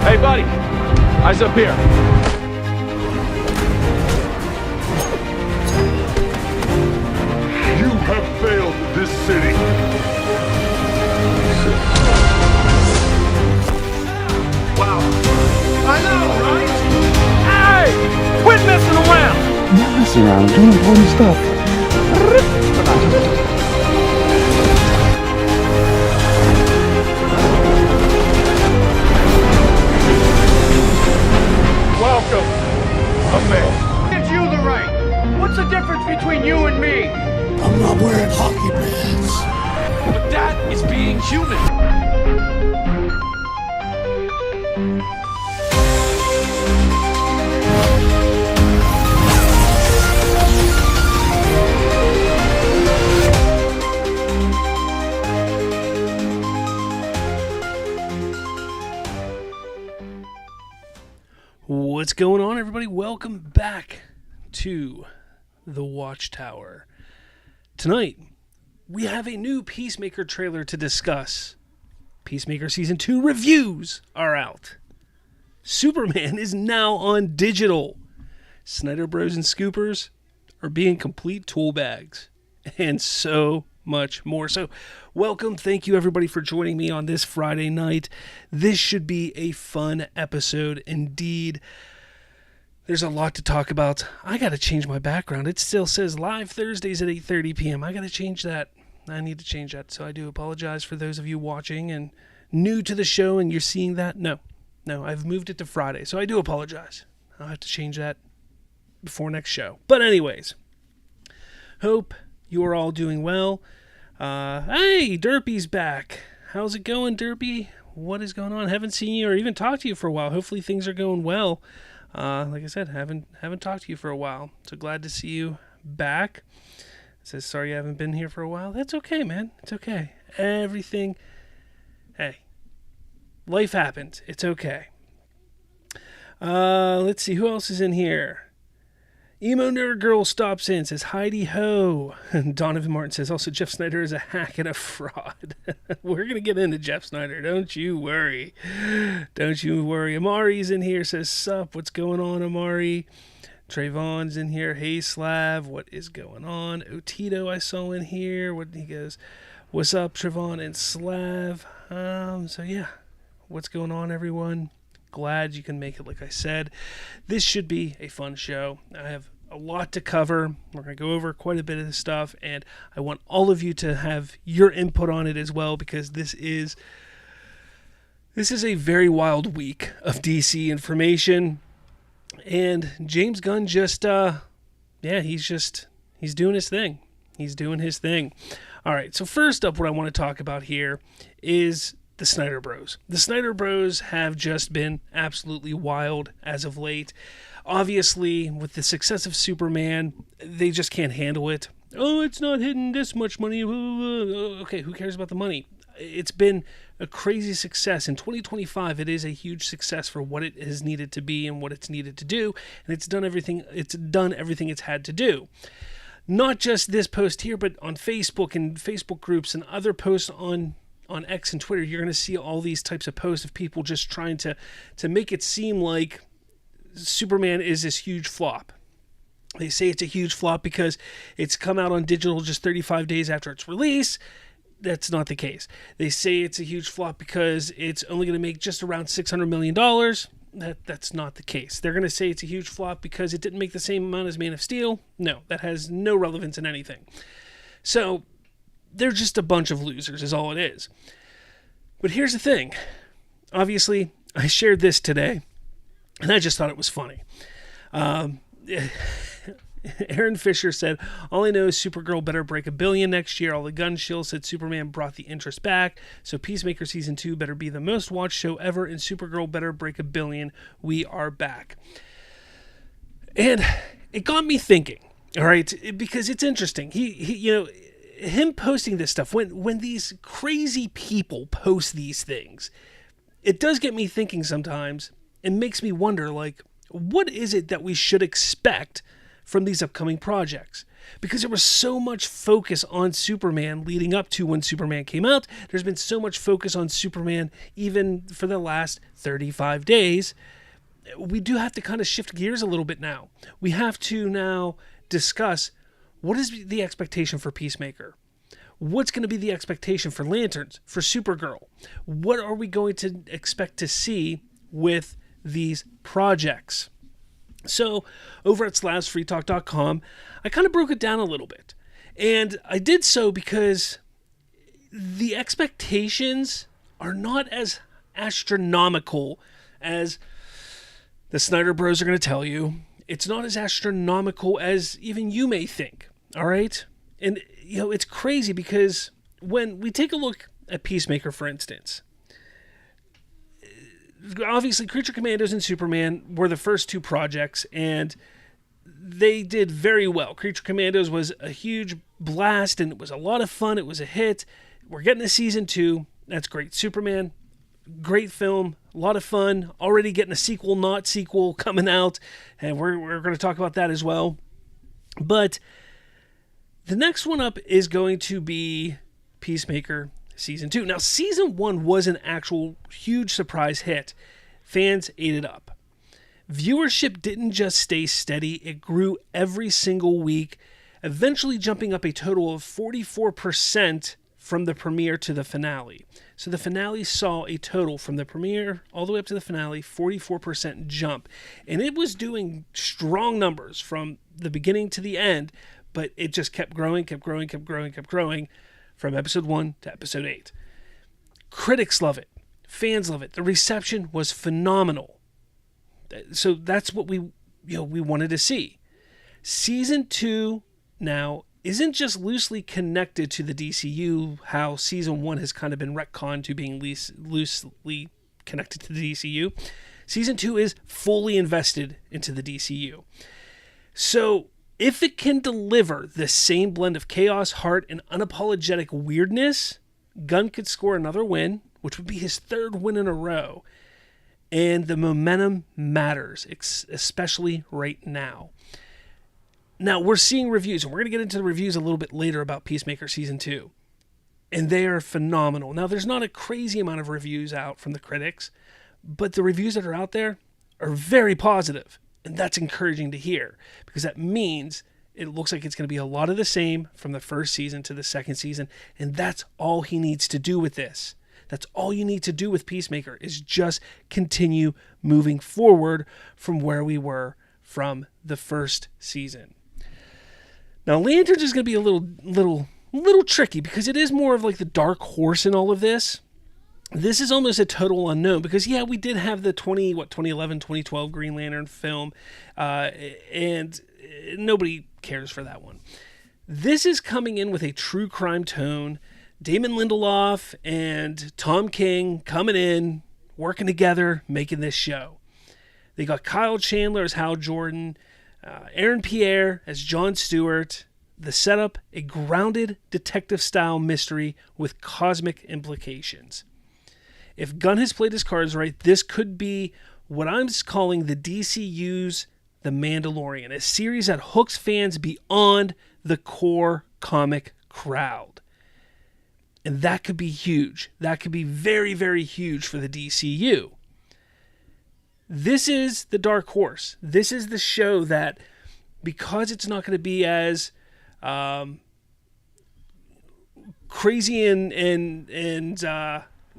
Hey, buddy. Eyes up here. You have failed this city. Wow. I know, right? Hey! Quit messing around! I'm not messing around. I'm doing important stuff. Welcome. A man. Gives you the right. What's the difference between you and me? I'm not wearing hockey pads. But that is being human. What's going on, everybody? Welcome back to the Watchtower. Tonight, we have a new Peacemaker trailer to discuss. Peacemaker Season 2 reviews are out. Superman is now on digital. Snyder Bros and Scoopers are being complete tool bags. And so much more. So, welcome. Thank you, everybody, for joining me on this Friday night. This should be a fun episode indeed. There's a lot to talk about. I got to change my background. It still says live Thursdays at 8:30 p.m. I got to change that. I need to change that. So I do apologize for those of you watching and new to the show and you're seeing that. No, I've moved it to Friday. So I do apologize. I'll have to change that before next show. But anyways, hope you are all doing well. Hey, Derpy's back. How's it going, Derpy? What is going on? Haven't seen you or even talked to you for a while. Hopefully things are going well. Like I said, haven't talked to you for a while. So glad to see you back. It says sorry you haven't been here for a while. That's okay, man. It's okay. Everything. Hey, life happens. It's okay. Let's see who else is in here. Emo Nerd Girl stops in, says, Heidi ho. And Donovan Martin says, also, Jeff Snyder is a hack and a fraud. We're going to get into Jeff Snyder. Don't you worry. Don't you worry. Amari's in here, says, sup, what's going on, Amari? Trayvon's in here. Hey, Slav, what is going on? Otito I saw in here. He goes, what's up, Trayvon and Slav? So, yeah, what's going on, everyone? Glad you can make it, like I said. This should be a fun show. I have a lot to cover. We're going to go over quite a bit of this stuff, and I want all of you to have your input on it as well, because this is a very wild week of DC information, and James Gunn just, he's doing his thing. He's doing his thing. All right, so first up, what I want to talk about here is the Snyder Bros. The Snyder Bros have just been absolutely wild as of late. Obviously, with the success of Superman, they just can't handle it. Oh, it's not hitting this much money. Okay, who cares about the money? It's been a crazy success. In 2025, it is a huge success for what it has needed to be and what it's needed to do, and it's done everything it's had to do. Not just this post here, but on Facebook and Facebook groups and other posts on X and Twitter, you're going to see all these types of posts of people just trying to make it seem like Superman is this huge flop. They say it's a huge flop because it's come out on digital just 35 days after its release. That's not the case. They say it's a huge flop because it's only going to make just around $600 million. That's not the case. They're going to say it's a huge flop because it didn't make the same amount as Man of Steel. No, that has no relevance in anything. So they're just a bunch of losers is all it is. But here's the thing. Obviously, I shared this today, and I just thought it was funny. Aaron Fisher said, all I know is Supergirl better break $1 billion next year. All the gun shills said Superman brought the interest back. So Peacemaker Season 2 better be the most watched show ever, and Supergirl better break $1 billion. We are back. And it got me thinking, all right, because it's interesting. Him posting this stuff, when these crazy people post these things, it does get me thinking sometimes and makes me wonder, like, what is it that we should expect from these upcoming projects. Because there was so much focus on Superman leading up to when Superman came out. There's been so much focus on Superman even for the last 35 days. We do have to kind of shift gears a little bit now. We have to now discuss what is the expectation for Peacemaker? What's going to be the expectation for Lanterns, for Supergirl? What are we going to expect to see with these projects? So over at SlavsFreeTalk.com, I kind of broke it down a little bit. And I did so because the expectations are not as astronomical as the Snyder Bros are going to tell you. It's not as astronomical as even you may think. All right? And, it's crazy because when we take a look at Peacemaker, for instance, obviously Creature Commandos and Superman were the first two projects, and they did very well. Creature Commandos was a huge blast, and it was a lot of fun. It was a hit. We're getting a season 2. That's great. Superman, great film, a lot of fun. Already getting a sequel, not sequel, coming out, and we're going to talk about that as well. But the next one up is going to be Peacemaker Season 2. Now, Season 1 was an actual huge surprise hit. Fans ate it up. Viewership didn't just stay steady, it grew every single week, eventually jumping up a total of 44% from the premiere to the finale. So the finale saw a total from the premiere all the way up to the finale, 44% jump. And it was doing strong numbers from the beginning to the end, but it just kept growing from episode 1 to episode 8. Critics love it. Fans love it. The reception was phenomenal. So that's what we wanted to see. Season 2 now isn't just loosely connected to the DCU, how Season 1 has kind of been retconned to being loosely connected to the DCU. Season 2 is fully invested into the DCU. So if it can deliver the same blend of chaos, heart, and unapologetic weirdness, Gunn could score another win, which would be his 3rd win in a row. And the momentum matters, especially right now. Now, we're seeing reviews, and we're going to get into the reviews a little bit later about Peacemaker Season 2. And they are phenomenal. Now, there's not a crazy amount of reviews out from the critics, but the reviews that are out there are very positive. And that's encouraging to hear, because that means it looks like it's going to be a lot of the same from the first season to the second season. And that's all he needs to do with this. That's all you need to do with Peacemaker, is just continue moving forward from where we were from the first season. Now, Lanterns is going to be a little tricky, because it is more of like the dark horse in all of this. This is almost a total unknown, because we did have the 2011, 2012 Green Lantern film, and nobody cares for that one. This is coming in with a true crime tone. Damon Lindelof and Tom King coming in, working together, making this show. They got Kyle Chandler as Hal Jordan, Aaron Pierre as Jon Stewart. The setup, a grounded detective-style mystery with cosmic implications. If Gunn has played his cards right, this could be what I'm calling the DCU's The Mandalorian, a series that hooks fans beyond the core comic crowd. And that could be huge. That could be very, very huge for the DCU. This is the dark horse. This is the show that, because it's not going to be as crazy and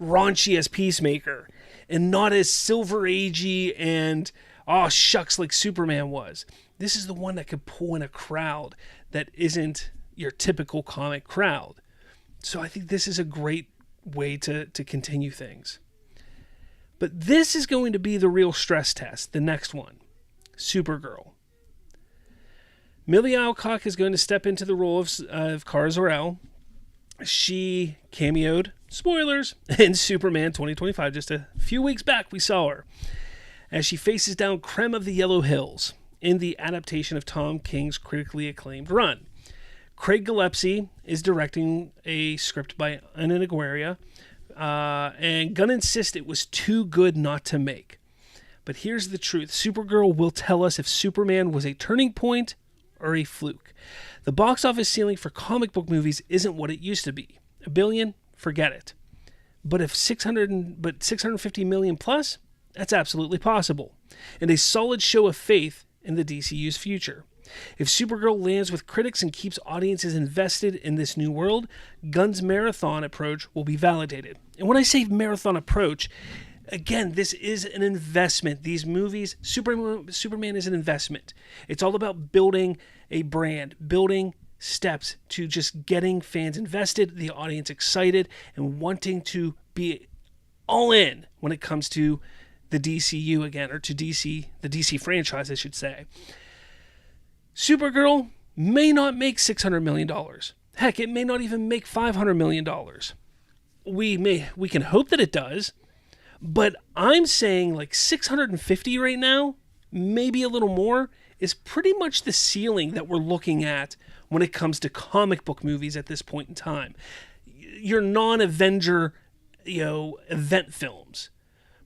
raunchy as Peacemaker, and not as Silver Agey and shucks like Superman was. This is the one that could pull in a crowd that isn't your typical comic crowd. So I think this is a great way to continue things. But this is going to be the real stress test, the next one. Supergirl. Millie Alcock is going to step into the role of Kara Zor-El. She cameoed, spoilers, in Superman 2025. Just a few weeks back, we saw her as she faces down Krem of the Yellow Hills in the adaptation of Tom King's critically acclaimed run. Craig Gillespie is directing a script by Ana Aguirre, and Gunn insists it was too good not to make. But here's the truth. Supergirl will tell us if Superman was a turning point are a fluke. The box office ceiling for comic book movies isn't what it used to be. $1 billion, forget it. But 650 million plus, that's absolutely possible. And a solid show of faith in the DCU's future. If Supergirl lands with critics and keeps audiences invested in this new world, Gunn's marathon approach will be validated. And when I say marathon approach, again, this is an investment. These movies, Superman is an investment. It's all about building a brand, building steps to just getting fans invested, the audience excited, and wanting to be all in when it comes to the DCU again, or to DC, the DC franchise, I should say. Supergirl may not make $600 million. Heck, it may not even make $500 million. We can hope that it does, but I'm saying like 650 right now, maybe a little more, is pretty much the ceiling that we're looking at when it comes to comic book movies at this point in time. Your non-Avenger, event films.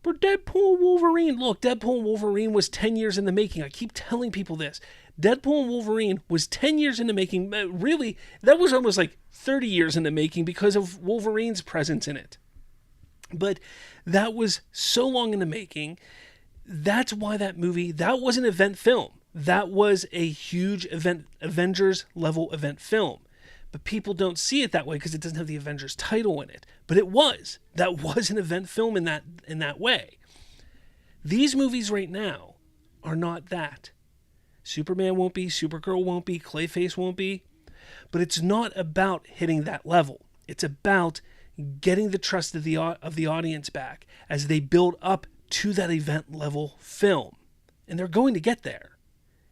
But Deadpool and Wolverine, look, Deadpool and Wolverine was 10 years in the making. I keep telling people this. Deadpool and Wolverine was 10 years in the making. Really, that was almost like 30 years in the making because of Wolverine's presence in it. But that was so long in the making. That's why that movie, that was an event film. That was a huge event, Avengers level event film. But people don't see it that way because it doesn't have the Avengers title in it. But it was. That was an event film in that way. These movies right now are not that. Superman won't be, Supergirl won't be, Clayface won't be. But it's not about hitting that level. It's about getting the trust of the audience back as they build up to that event level film. And they're going to get there.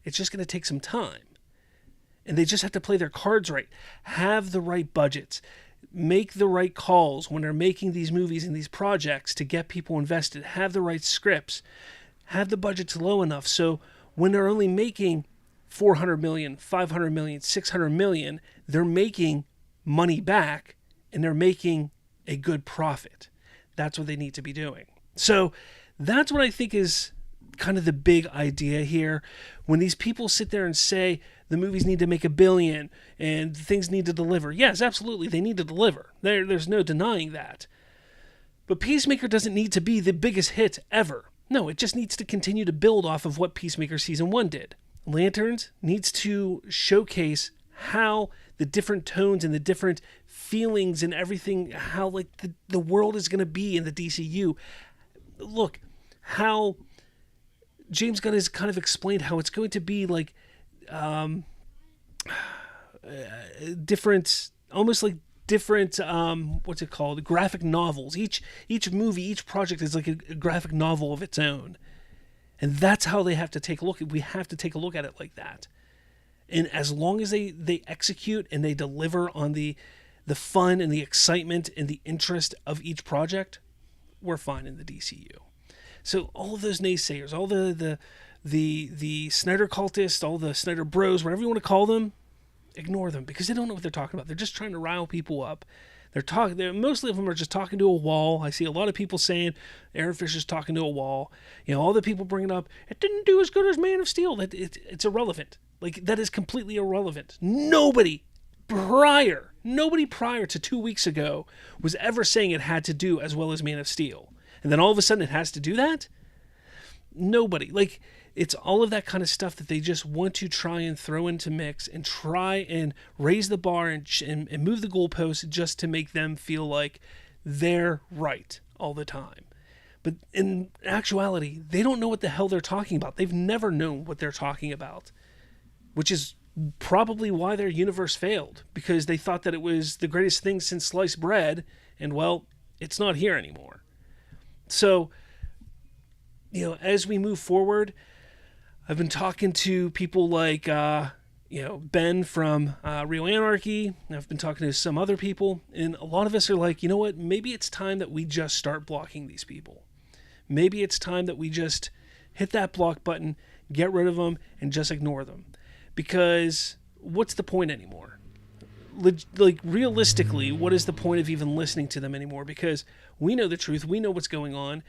It's just going to take some time. And they just have to play their cards right. Have the right budgets. Make the right calls when they're making these movies and these projects to get people invested. Have the right scripts. Have the budgets low enough so when they're only making $400 million, $500 million, $600 million, they're making money back and they're making a good profit. That's what they need to be doing. So that's what I think is kind of the big idea here. When these people sit there and say the movies need to make $1 billion and things need to deliver. Yes, absolutely, they need to deliver. There's no denying that. But Peacemaker doesn't need to be the biggest hit ever. No, it just needs to continue to build off of what Peacemaker Season 1 did. Lanterns needs to showcase how the different tones and the different feelings and everything, how like the world is going to be in the DCU. Look, how James Gunn has kind of explained how it's going to be like different, almost like different, what's it called? Graphic novels. Each movie, each project is like a graphic novel of its own. And that's how they have to take a look. We have to take a look at it like that. And as long as they execute and they deliver on the fun and the excitement and the interest of each project, we're fine in the DCU. So all of those naysayers, all the Snyder cultists, all the Snyder Bros, whatever you want to call them, ignore them because they don't know what they're talking about. They're just trying to rile people up. Mostly of them are just talking to a wall. I see a lot of people saying Aaron Fisher's talking to a wall. All the people bringing up, it didn't do as good as Man of Steel. It's irrelevant. Like, that is completely irrelevant. Nobody prior to 2 weeks ago was ever saying it had to do as well as Man of Steel. And then all of a sudden it has to do that? Nobody. Like, it's all of that kind of stuff that they just want to try and throw into mix and try and raise the bar and move the goalposts just to make them feel like they're right all the time. But in actuality, they don't know what the hell they're talking about. They've never known what they're talking about, which is probably why their universe failed, because they thought that it was the greatest thing since sliced bread, and well, it's not here anymore. So, as we move forward, I've been talking to people like, Ben from Real Anarchy. I've been talking to some other people, and a lot of us are like, you know what? Maybe it's time that we just start blocking these people. Maybe it's time that we just hit that block button, get rid of them, and just ignore them. Because what's the point anymore? Like, realistically, what is the point of even listening to them anymore? Because we know the truth. We know what's going on.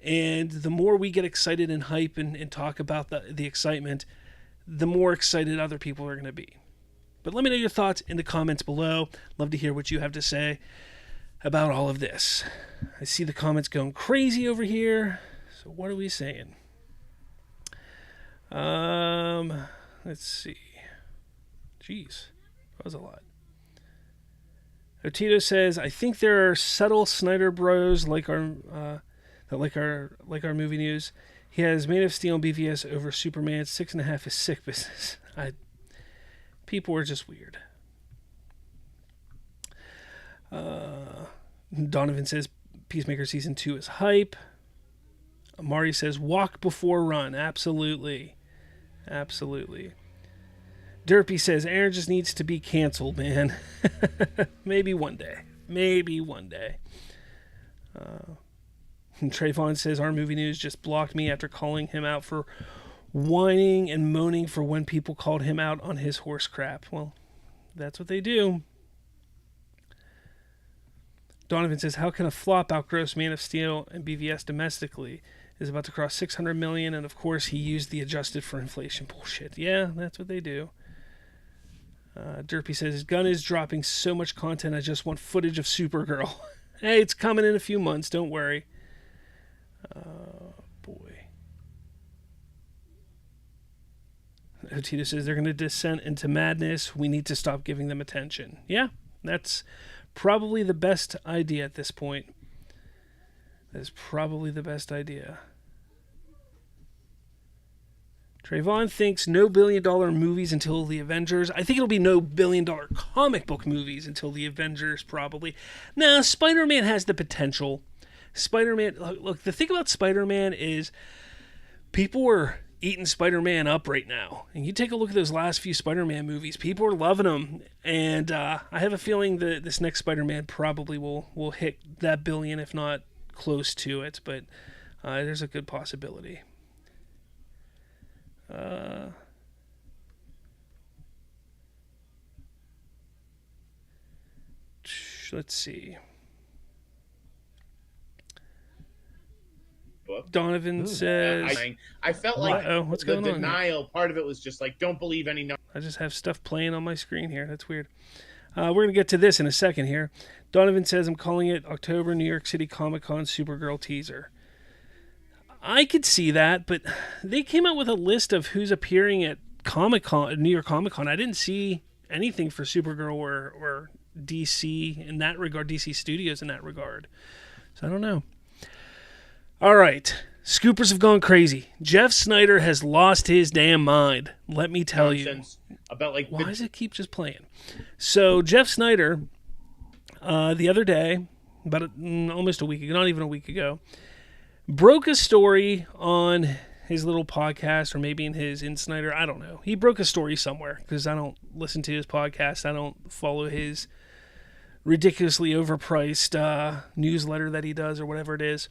And the more we get excited and hype and talk about the excitement, the more excited other people are going to be. But let me know your thoughts in the comments below. Love to hear what you have to say about all of this. I see the comments going crazy over here. So what are we saying? Let's see. Jeez, that was a lot. Otito says, I think there are subtle Snyder Bros like our movie news. He has Man of Steel and BVS over Superman. 6.5 is sick business. People are just weird. Donovan says Peacemaker Season 2 is hype. Amari says walk before run. Absolutely. Absolutely. Derpy says Aaron just needs to be canceled, man. Maybe one day. Maybe one day. Trayvon says our movie news just blocked me after calling him out for whining and moaning for when people called him out on his horse crap. Well, that's what they do. Donovan says, how can a flop outgross Man of Steel and BVS domestically? Is about to cross 600 million, and of course he used the adjusted for inflation bullshit. Yeah, that's what they do. Derpy says, his gun is dropping so much content, I just want footage of Supergirl. Hey, it's coming in a few months, don't worry. Boy. Otito says, they're going to descend into madness. We need to stop giving them attention. Yeah, that's probably the best idea at this point. That is probably the best idea. Trayvon thinks no billion-dollar movies until the Avengers. I think it'll be no billion-dollar comic book movies until the Avengers, probably. Now, Spider-Man has the potential. Spider-Man, look, the thing about Spider-Man is people are eating Spider-Man up right now. And you take a look at those last few Spider-Man movies, people are loving them. And I have a feeling that this next Spider-Man probably will hit that billion, if not close to it. But there's a good possibility. Let's see. Donovan says, I felt like what's the going on denial here? Part of it was just like, don't believe any number. I just have stuff playing on my screen here. That's weird. We're going to get to this in a second here. Donovan says, I'm calling it October New York City Comic-Con Supergirl teaser. I could see that, but they came out with a list of who's appearing at Comic-Con, New York Comic-Con. I didn't see anything for Supergirl or DC in that regard, DC Studios in that regard. So I don't know. All right. Scoopers have gone crazy. Jeff Snyder has lost his damn mind. Let me tell you. About like why does it keep just playing? So Jeff Snyder, the other day, about almost a week ago, not even a week ago, broke a story on his little podcast, or maybe in Snyder. I don't know. He broke a story somewhere because I don't listen to his podcast. I don't follow his ridiculously overpriced newsletter that he does or whatever it is.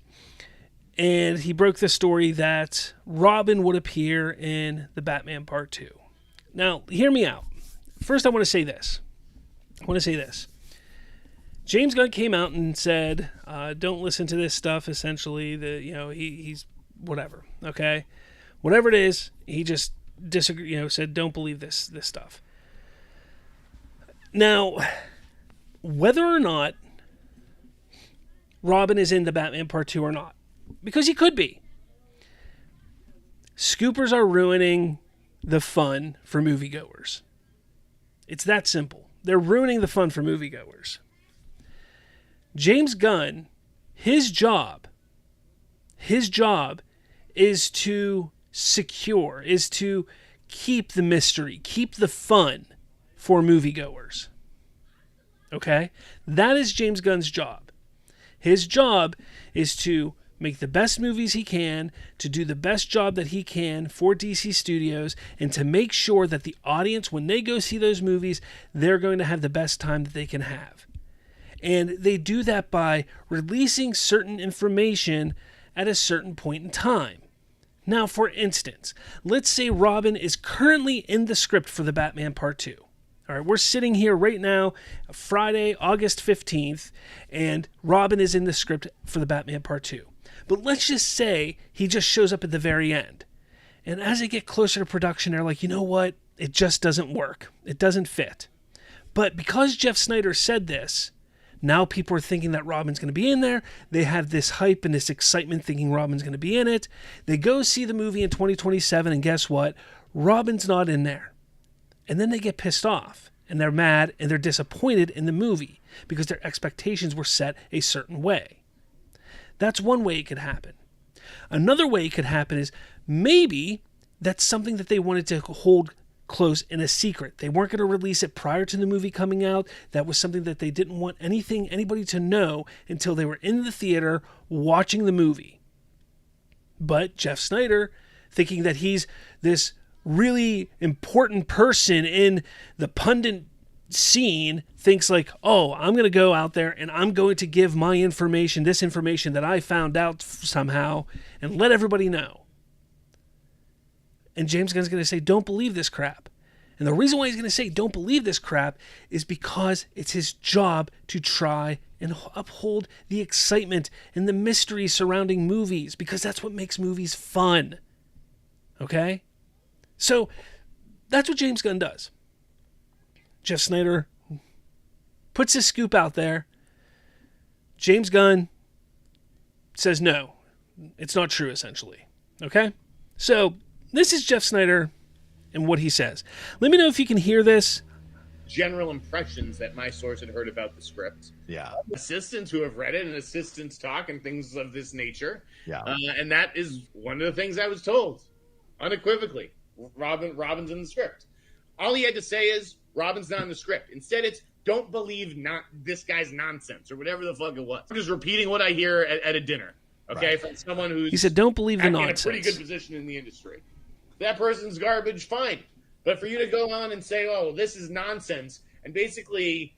And he broke the story that Robin would appear in the Batman Part 2. Now, hear me out. First, I want to say this. James Gunn came out and said, don't listen to this stuff, essentially. He's whatever, okay? Whatever it is, he just said, don't believe this stuff. Now, whether or not Robin is in the Batman Part 2 or not, because he could be. Scoopers are ruining the fun for moviegoers. It's that simple. They're ruining the fun for moviegoers. James Gunn, his job is to keep the mystery, keep the fun for moviegoers. Okay? That is James Gunn's job. His job is to make the best movies he can, to do the best job that he can for DC Studios, and to make sure that the audience, when they go see those movies, they're going to have the best time that they can have. And they do that by releasing certain information at a certain point in time. Now, for instance, let's say Robin is currently in the script for the Batman Part 2. All right, we're sitting here right now, Friday, August 15th, and Robin is in the script for the Batman Part 2. But let's just say he just shows up at the very end. And as they get closer to production, they're like, you know what? It just doesn't work. It doesn't fit. But because Jeff Snyder said this, now people are thinking that Robin's going to be in there. They have this hype and this excitement thinking Robin's going to be in it. They go see the movie in 2027, and guess what? Robin's not in there. And then they get pissed off, and they're mad, and they're disappointed in the movie because their expectations were set a certain way. That's one way it could happen. Another way it could happen is maybe that's something that they wanted to hold close in a secret. They weren't going to release it prior to the movie coming out. That was something that they didn't want anybody to know until they were in the theater watching the movie. But Jeff Snyder, thinking that he's this really important person in the pundit scene, thinks like, oh, I'm going to go out there and I'm going to give my information, this information that I found out somehow, and let everybody know. And James Gunn's going to say, don't believe this crap. And the reason why he's going to say, don't believe this crap, is because it's his job to try and uphold the excitement and the mystery surrounding movies, because that's what makes movies fun. Okay? So that's what James Gunn does. Jeff Snyder puts his scoop out there. James Gunn says, no, it's not true, essentially. Okay? So this is Jeff Snyder and what he says. Let me know if you can hear this. General impressions that my source had heard about the script. Yeah. Assistants who have read it and assistants talk and things of this nature. Yeah. And that is one of the things I was told, unequivocally. Robin's in the script. All he had to say is, Robin's not in the script. Instead, it's, don't believe this guy's nonsense, or whatever the fuck it was. I'm just repeating what I hear at a dinner, okay, right, from someone who's he said, don't believe the nonsense. In a pretty good position in the industry. If that person's garbage, fine. But for you to go on and say, oh, this is nonsense, and basically,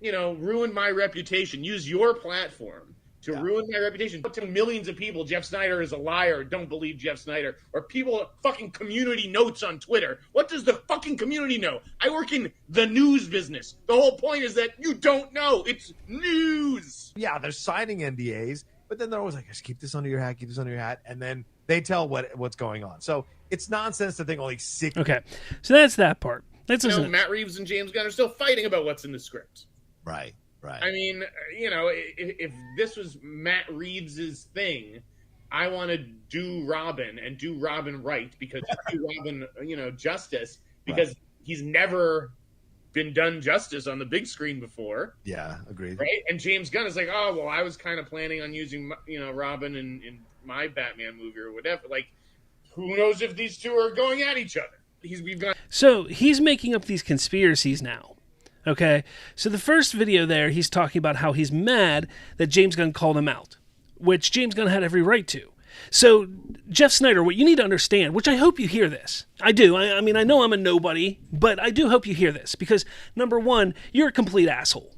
ruin my reputation, use your platform to ruin my reputation. To millions of people, Jeff Snyder is a liar, don't believe Jeff Snyder. Or people fucking community notes on Twitter. What does the fucking community know? I work in the news business. The whole point is that you don't know. It's news. Yeah, they're signing NDAs, but then they're always like, just keep this under your hat, keep this under your hat, and then they tell what's going on. So it's nonsense to think only 6. Okay, so that's that part. Let's listen. Matt Reeves and James Gunn are still fighting about what's in the script. Right. I mean, if this was Matt Reeves' thing, I want to do Robin and do Robin right, because do Robin, justice, because he's never been done justice on the big screen before. Yeah, agreed. Right? And James Gunn is like, oh, well, I was kind of planning on using, Robin in my Batman movie or whatever. Like, who knows if these two are going at each other? So he's making up these conspiracies now. Okay, so the first video there, he's talking about how he's mad that James Gunn called him out, which James Gunn had every right to. So, Jeff Snyder, what you need to understand, which I hope you hear this. I do. I mean, I know I'm a nobody, but I do hope you hear this, because, number one, you're a complete asshole.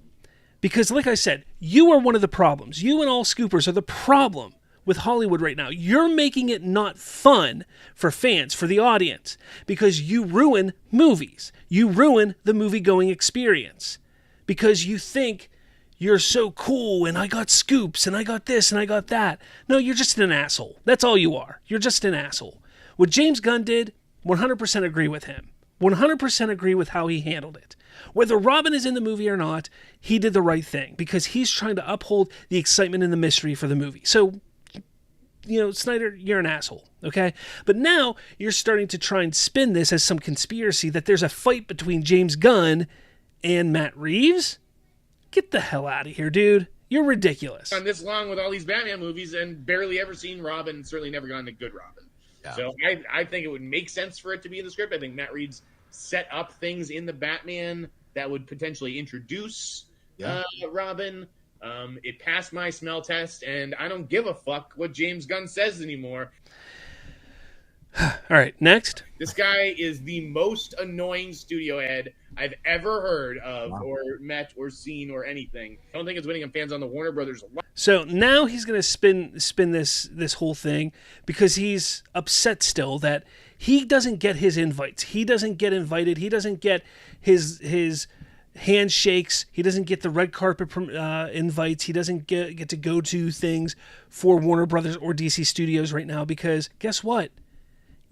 Because, like I said, you are one of the problems. You and all scoopers are the problem with Hollywood right now. You're making it not fun for fans, for the audience, because you ruin movies. You ruin the movie-going experience because you think you're so cool and I got scoops and I got this and I got that. No, you're just an asshole. That's all you are. You're just an asshole. What James Gunn did, 100% agree with him. 100% agree with how he handled it. Whether Robin is in the movie or not, he did the right thing because he's trying to uphold the excitement and the mystery for the movie. So, Snyder, you're an asshole, okay? But now you're starting to try and spin this as some conspiracy that there's a fight between James Gunn and Matt Reeves? Get the hell out of here, dude. You're ridiculous. On this long with all these Batman movies and barely ever seen Robin, certainly never gone to good Robin. Yeah. So I think it would make sense for it to be in the script. I think Matt Reeves set up things in the Batman that would potentially introduce Robin. It passed my smell test, and I don't give a fuck what James Gunn says anymore. All right, next. This guy is the most annoying studio head I've ever heard of or met or seen or anything. I don't think it's winning him fans on the Warner Brothers. So now he's going to spin this whole thing because he's upset still that he doesn't get his invites. He doesn't get invited. He doesn't get his handshakes. He doesn't get the red carpet invites. He doesn't get to go to things for Warner Brothers or DC Studios right now because guess what?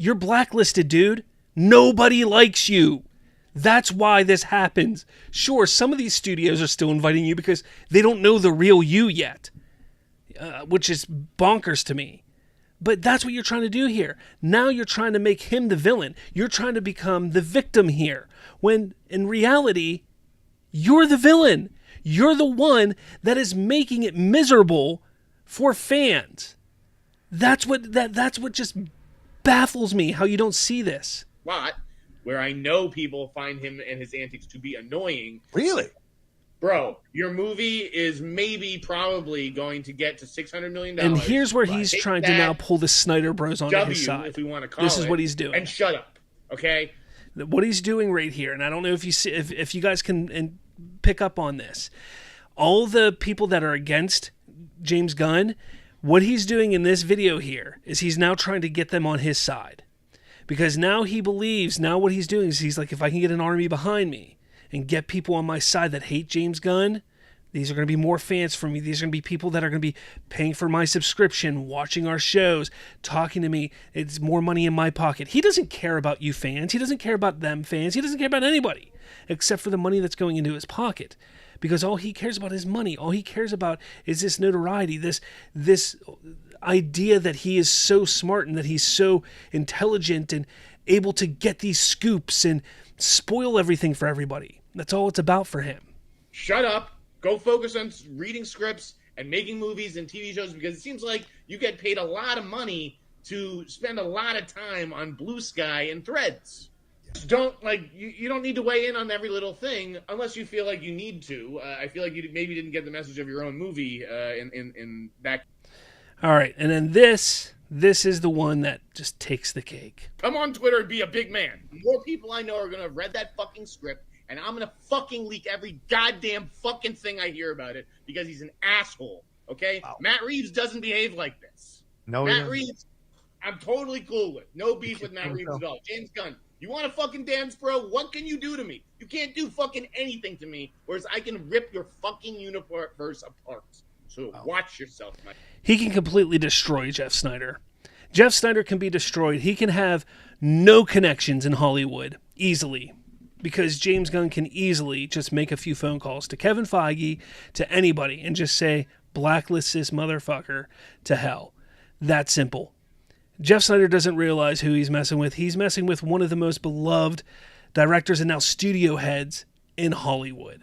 You're blacklisted, dude. Nobody likes you. That's why this happens. Sure, some of these studios are still inviting you because they don't know the real you yet, which is bonkers to me. But that's what you're trying to do here. Now you're trying to make him the villain. You're trying to become the victim here, when in reality, you're the villain. You're the one that is making it miserable for fans. That's what just baffles me, how you don't see this. But where I know people find him and his antics to be annoying. Really? Bro, your movie is probably going to get to $600 million. And here's where he's trying to now pull the Snyder Bros onto his side. If we want to call this is what he's doing. And shut up, okay? What he's doing right here, and I don't know if you see, if you guys can pick up on this. All the people that are against James Gunn, what he's doing in this video here is he's now trying to get them on his side. Because now he believes, now what he's doing is he's like, if I can get an army behind me and get people on my side that hate James Gunn, these are going to be more fans for me. These are going to be people that are going to be paying for my subscription, watching our shows, talking to me. It's more money in my pocket. He doesn't care about you fans. He doesn't care about them fans. He doesn't care about anybody except for the money that's going into his pocket. Because all he cares about is money. All he cares about is this notoriety, this idea that he is so smart and that he's so intelligent and able to get these scoops and spoil everything for everybody. That's all it's about for him. Shut up. Go focus on reading scripts and making movies and TV shows, because it seems like you get paid a lot of money to spend a lot of time on Blue Sky and Threads. You don't need to weigh in on every little thing unless you feel like you need to. I feel like you maybe didn't get the message of your own movie in that. All right, and then this is the one that just takes the cake. Come on Twitter and be a big man. More people I know are going to have read that fucking script, and I'm going to fucking leak every goddamn fucking thing I hear about it because he's an asshole, okay? Wow. Matt Reeves doesn't behave like this. No, Matt Reeves, I'm totally cool with. No beef with Matt Reeves at all. James Gunn, you want to fucking dance, bro? What can you do to me? You can't do fucking anything to me, whereas I can rip your fucking universe apart. So watch yourself, Mike. He can completely destroy Jeff Snyder. Jeff Snyder can be destroyed. He can have no connections in Hollywood easily, because James Gunn can easily just make a few phone calls to Kevin Feige, to anybody, and just say, blacklist this motherfucker to hell. That simple. Jeff Snyder doesn't realize who he's messing with. He's messing with one of the most beloved directors and now studio heads in Hollywood.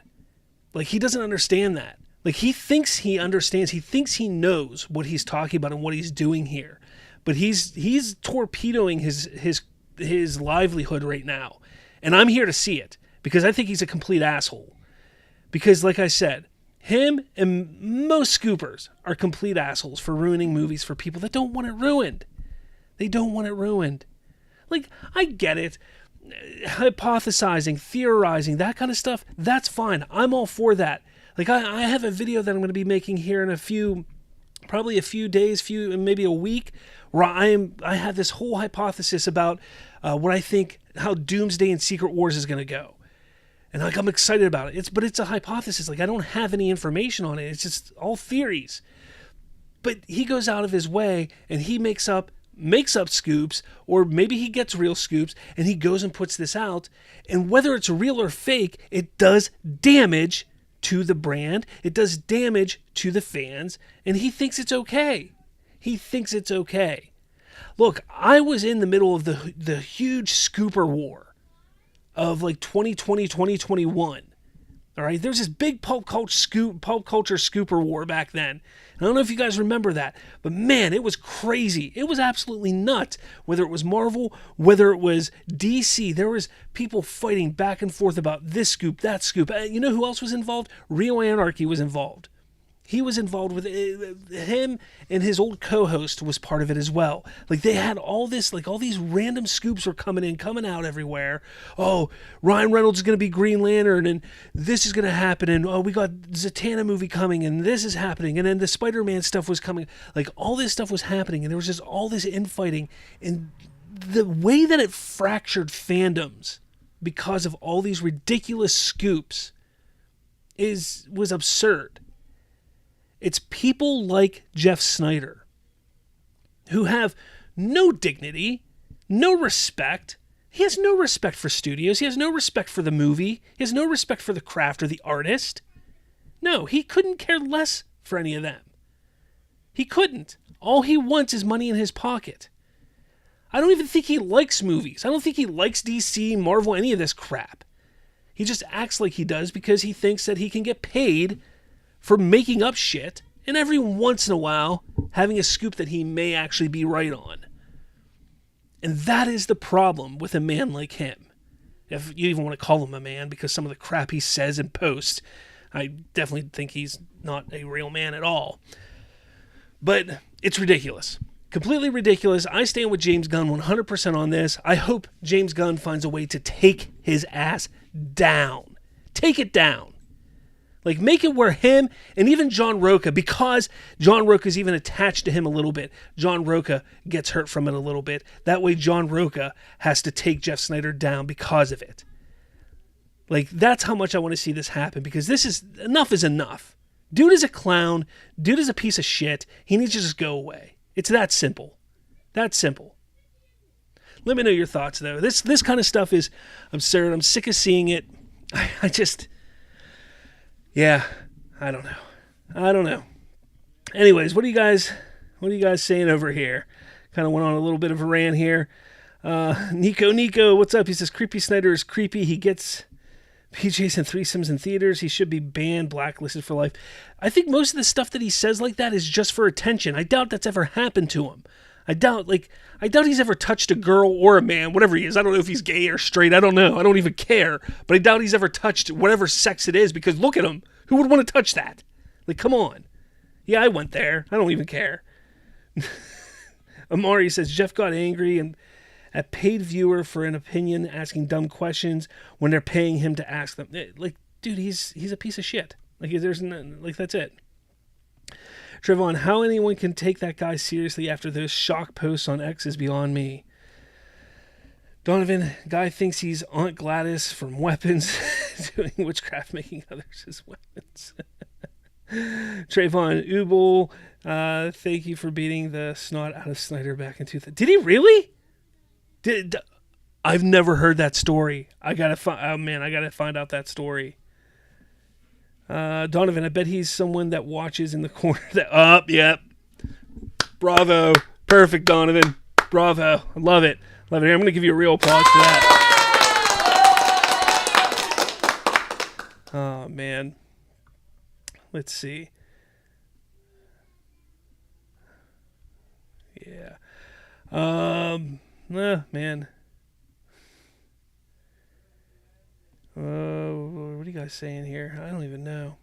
Like, he doesn't understand that. Like, he thinks he understands. He thinks he knows what he's talking about and what he's doing here. But he's torpedoing his livelihood right now. And I'm here to see it, because I think he's a complete asshole. Because, like I said, him and most scoopers are complete assholes for ruining movies for people that don't want it ruined. They don't want it ruined. Like, I get it. Hypothesizing, theorizing, that kind of stuff, that's fine. I'm all for that. Like, I have a video that I'm going to be making here in probably a few days, maybe a week, where I have this whole hypothesis about what I think, how Doomsday and Secret Wars is going to go. And like, I'm excited about it. But it's a hypothesis. Like, I don't have any information on it. It's just all theories. But he goes out of his way and he makes up scoops, or maybe he gets real scoops and he goes and puts this out. And whether it's real or fake, it does damage to the brand. It does damage to the fans. And he thinks it's okay. He thinks it's okay. Look, I was in the middle of the huge scooper war of like 2020, 2021. All right, there's this big pulp culture scooper war back then. I don't know if you guys remember that, but man, it was crazy. It was absolutely nuts. Whether it was Marvel, whether it was DC, there was people fighting back and forth about this scoop, that scoop. You know who else was involved? Real Anarchy was involved. He was involved with it. Him and his old co-host was part of it as well. Like, they had all this, like, all these random scoops were coming out everywhere. Oh, Ryan Reynolds is going to be Green Lantern, and this is going to happen, and oh, we got Zatanna movie coming, and this is happening, and then the Spider-Man stuff was coming. Like, all this stuff was happening, and there was just all this infighting, and the way that it fractured fandoms because of all these ridiculous scoops was absurd. It's people like Jeff Snyder who have no dignity, no respect. He has no respect for studios. He has no respect for the movie. He has no respect for the craft or the artist. No, he couldn't care less for any of them. He couldn't. All he wants is money in his pocket. I don't even think he likes movies. I don't think he likes DC, Marvel, any of this crap. He just acts like he does because he thinks that he can get paid for making up shit and every once in a while having a scoop that he may actually be right on. And that is the problem with a man like him. If you even want to call him a man, because some of the crap he says and posts, I definitely think he's not a real man at all. But it's ridiculous. Completely ridiculous. I stand with James Gunn 100% on this. I hope James Gunn finds a way to take his ass down. Take it down. Like, make it where him and even John Roca, because John Roca is even attached to him a little bit, John Roca gets hurt from it a little bit. That way John Roca has to take Jeff Snyder down because of it. Like, that's how much I want to see this happen, because this is enough. Dude is a clown. Dude is a piece of shit. He needs to just go away. It's that simple. That simple. Let me know your thoughts, though. This kind of stuff is absurd. I'm sick of seeing it. I just... Yeah, I don't know. Anyways, what are you guys saying over here? Kind of went on a little bit of a rant here. Nico, what's up? He says, Creepy Snyder is creepy. He gets PJs and threesomes in theaters. He should be banned, blacklisted for life. I think most of the stuff that he says like that is just for attention. I doubt that's ever happened to him. I doubt he's ever touched a girl or a man, whatever he is. I don't know if he's gay or straight. I don't know. I don't even care. But I doubt he's ever touched whatever sex it is, because look at him. Who would want to touch that? Like, come on. Yeah, I went there. I don't even care. Amari says, Jeff got angry and a paid viewer for an opinion asking dumb questions when they're paying him to ask them. Like, dude, he's a piece of shit. Like, that's it. Trevon, how anyone can take that guy seriously after those shock posts on X is beyond me. Donovan, guy thinks he's Aunt Gladys from Weapons, doing witchcraft, making others his weapons. Trayvon Ubel, thank you for beating the snot out of Snyder back in 2000. Did he really? I've never heard that story. I gotta find out that story. Donovan, I bet he's someone that watches in the corner. Yep. Bravo. Perfect, Donovan. Bravo. I love it. Love it. I'm going to give you a real applause for that. Oh, man. Let's see. Yeah. Man. What are you guys saying here? I don't even know.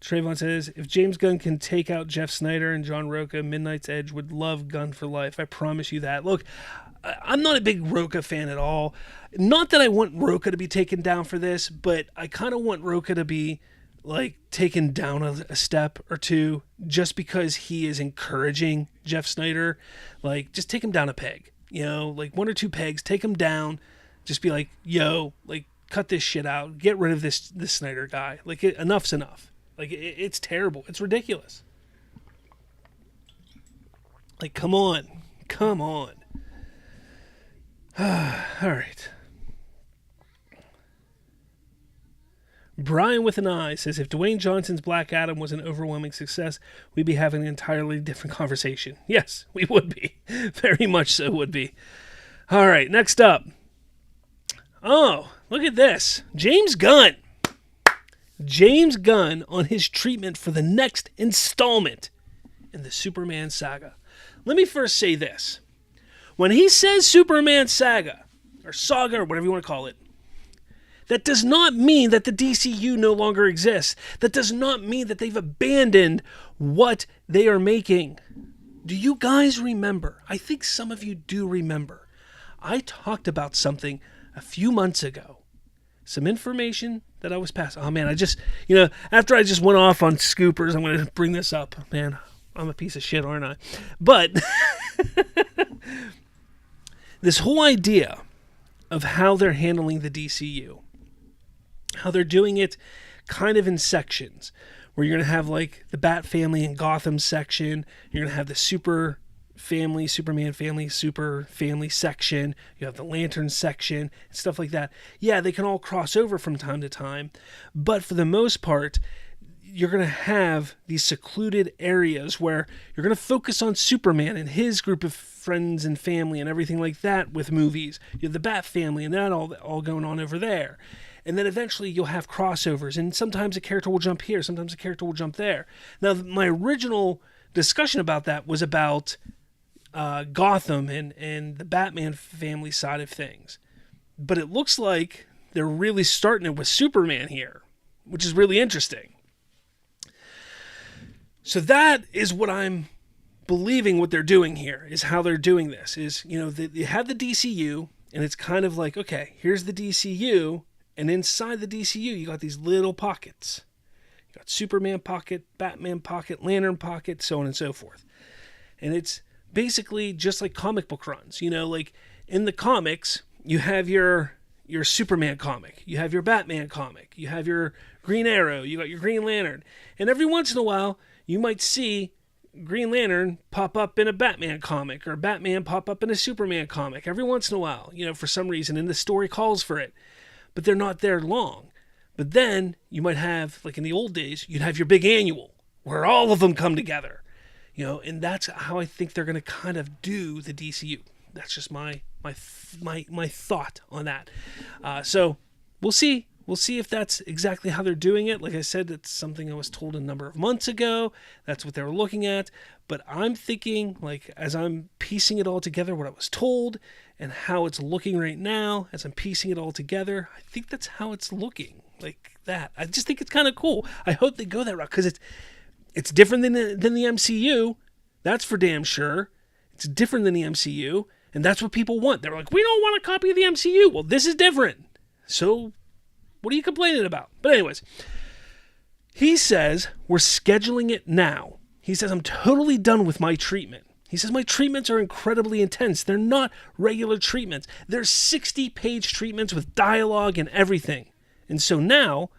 Trayvon says, if James Gunn can take out Jeff Snyder and John Roca, Midnight's Edge would love Gunn for life. I promise you that. Look, I'm not a big Roca fan at all. Not that I want Roca to be taken down for this, but I kind of want Roca to be, like, taken down a step or two just because he is encouraging Jeff Snyder. Like, just take him down a peg. You know, like 1 or 2 pegs, take him down. Just be like, yo, like, cut this shit out. Get rid of this Snyder guy. Like, enough's enough. Like, it's terrible. It's ridiculous. Like, come on. All right. Brian with an eye says, if Dwayne Johnson's Black Adam was an overwhelming success, we'd be having an entirely different conversation. Yes, we would be. Very much so would be. All right, next up. Oh, look at this. James Gunn on his treatment for the next installment in the Superman saga. Let me first say this. When he says Superman saga, or saga, or whatever you want to call it, that does not mean that the DCU no longer exists. That does not mean that they've abandoned what they are making. Do you guys remember? I think some of you do remember. I talked about something a few months ago. Some information that I was passed. Oh, man, after I just went off on scoopers, I'm going to bring this up. Man, I'm a piece of shit, aren't I? But this whole idea of how they're handling the DCU, how they're doing it kind of in sections, where you're going to have like the Bat Family and Gotham section, you're going to have the super family, Superman family, super family section. You have the Lantern section, and stuff like that. Yeah, they can all cross over from time to time, but for the most part, you're going to have these secluded areas where you're going to focus on Superman and his group of friends and family and everything like that with movies. You have the Bat family and that all going on over there. And then eventually you'll have crossovers, and sometimes a character will jump here, sometimes a character will jump there. Now, my original discussion about that was about Gotham and the Batman family side of things. But it looks like they're really starting it with Superman here, which is really interesting. So that is what I'm believing what they're doing here, is how they're doing this. Is, they have the DCU, and it's kind of like, okay, here's the DCU, and inside the DCU, you got these little pockets. You got Superman pocket, Batman pocket, Lantern pocket, so on and so forth. And it's basically just like comic book runs. Like in the comics, you have your Superman comic, you have your Batman comic, you have your Green Arrow, you got your Green Lantern. And every once in a while, you might see Green Lantern pop up in a Batman comic, or Batman pop up in a Superman comic every once in a while, for some reason, and the story calls for it. But they're not there long. But then you might have, like in the old days, you'd have your big annual where all of them come together, and that's how I think they're going to kind of do the DCU. That's just my thought on that. So we'll see. We'll see if that's exactly how they're doing it. Like I said, it's something I was told a number of months ago. That's what they were looking at. But I'm thinking, like, as I'm piecing it all together, what I was told and how it's looking right now, as I'm piecing it all together, I think that's how it's looking, like that. I just think it's kind of cool. I hope they go that route, because it's different than the MCU. That's for damn sure. It's different than the MCU, and that's what people want. They're like, we don't want a copy of the MCU. Well, this is different. So what are you complaining about? But anyways, he says we're scheduling it now. He says, I'm totally done with my treatment. He says, my treatments are incredibly intense. They're not regular treatments. They're 60-page treatments with dialogue and everything. And so now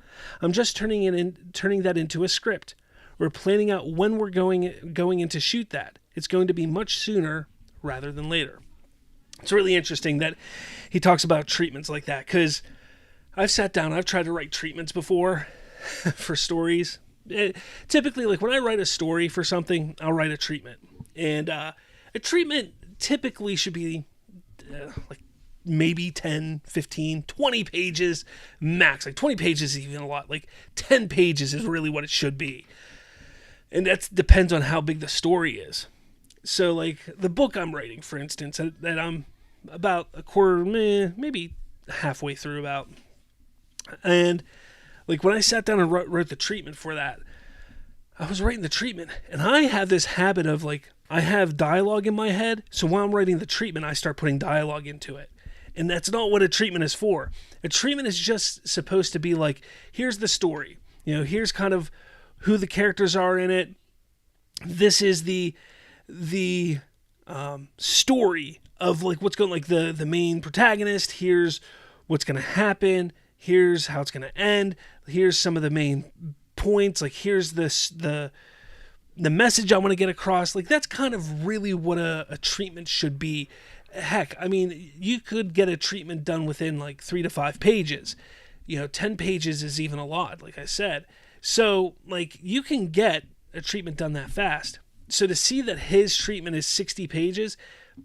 I'm just turning that into a script. We're planning out when we're going in to shoot that. It's going to be much sooner rather than later. It's really interesting that he talks about treatments like that, because I've sat down, I've tried to write treatments before for stories. Typically, like when I write a story for something, I'll write a treatment. And a treatment typically should be like maybe 10, 15, 20 pages max. Like 20 pages is even a lot. Like 10 pages is really what it should be. And that depends on how big the story is. So like the book I'm writing, for instance, that I'm about a quarter, maybe halfway through about. And like when I sat down and wrote the treatment for that, I was writing the treatment, and I have this habit of like, I have dialogue in my head, so while I'm writing the treatment, I start putting dialogue into it. And that's not what a treatment is for. A treatment is just supposed to be like, here's the story. Here's kind of who the characters are in it. This is the story of like what's going, like the main protagonist. Here's what's going to happen. Here's how it's going to end. Here's some of the main points. Like here's the message I want to get across. Like that's kind of really what a treatment should be. Heck, I mean, you could get a treatment done within like 3 to 5 pages. 10 pages is even a lot, like I said. So like you can get a treatment done that fast. So to see that his treatment is 60 pages,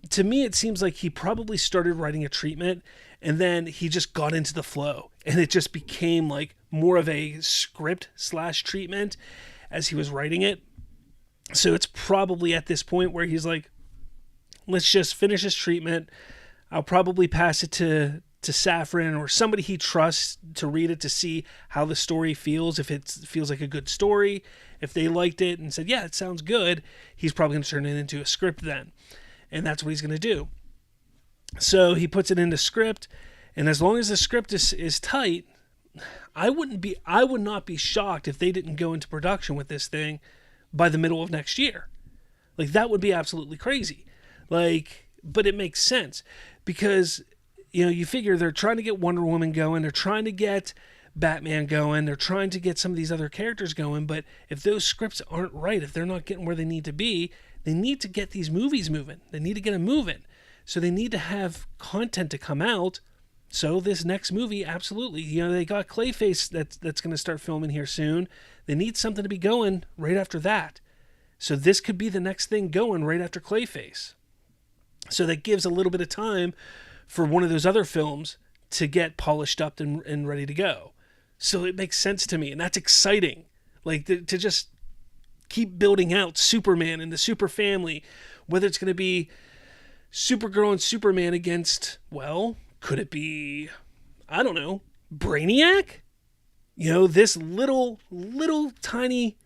to me it seems like he probably started writing a treatment and then he just got into the flow, and it just became like more of a script / treatment as he was writing it. So it's probably at this point where he's like, let's just finish this treatment. I'll probably pass it to Safran or somebody he trusts to read it to see how the story feels. If it feels like a good story, if they liked it and said, yeah, it sounds good, he's probably going to turn it into a script then. And that's what he's going to do. So he puts it into script, and as long as the script is tight, I would not be shocked if they didn't go into production with this thing by the middle of next year. Like that would be absolutely crazy. Like, but it makes sense because, you figure they're trying to get Wonder Woman going. They're trying to get Batman going. They're trying to get some of these other characters going. But if those scripts aren't right, if they're not getting where they need to be, they need to get these movies moving. They need to get them moving. So they need to have content to come out. So this next movie, absolutely. They got Clayface that's going to start filming here soon. They need something to be going right after that. So this could be the next thing going right after Clayface. So that gives a little bit of time for one of those other films to get polished up and ready to go. So it makes sense to me, and that's exciting. Like to just keep building out Superman and the Super Family, whether it's going to be Supergirl and Superman against, well, could it be, I don't know, Brainiac? This little tiny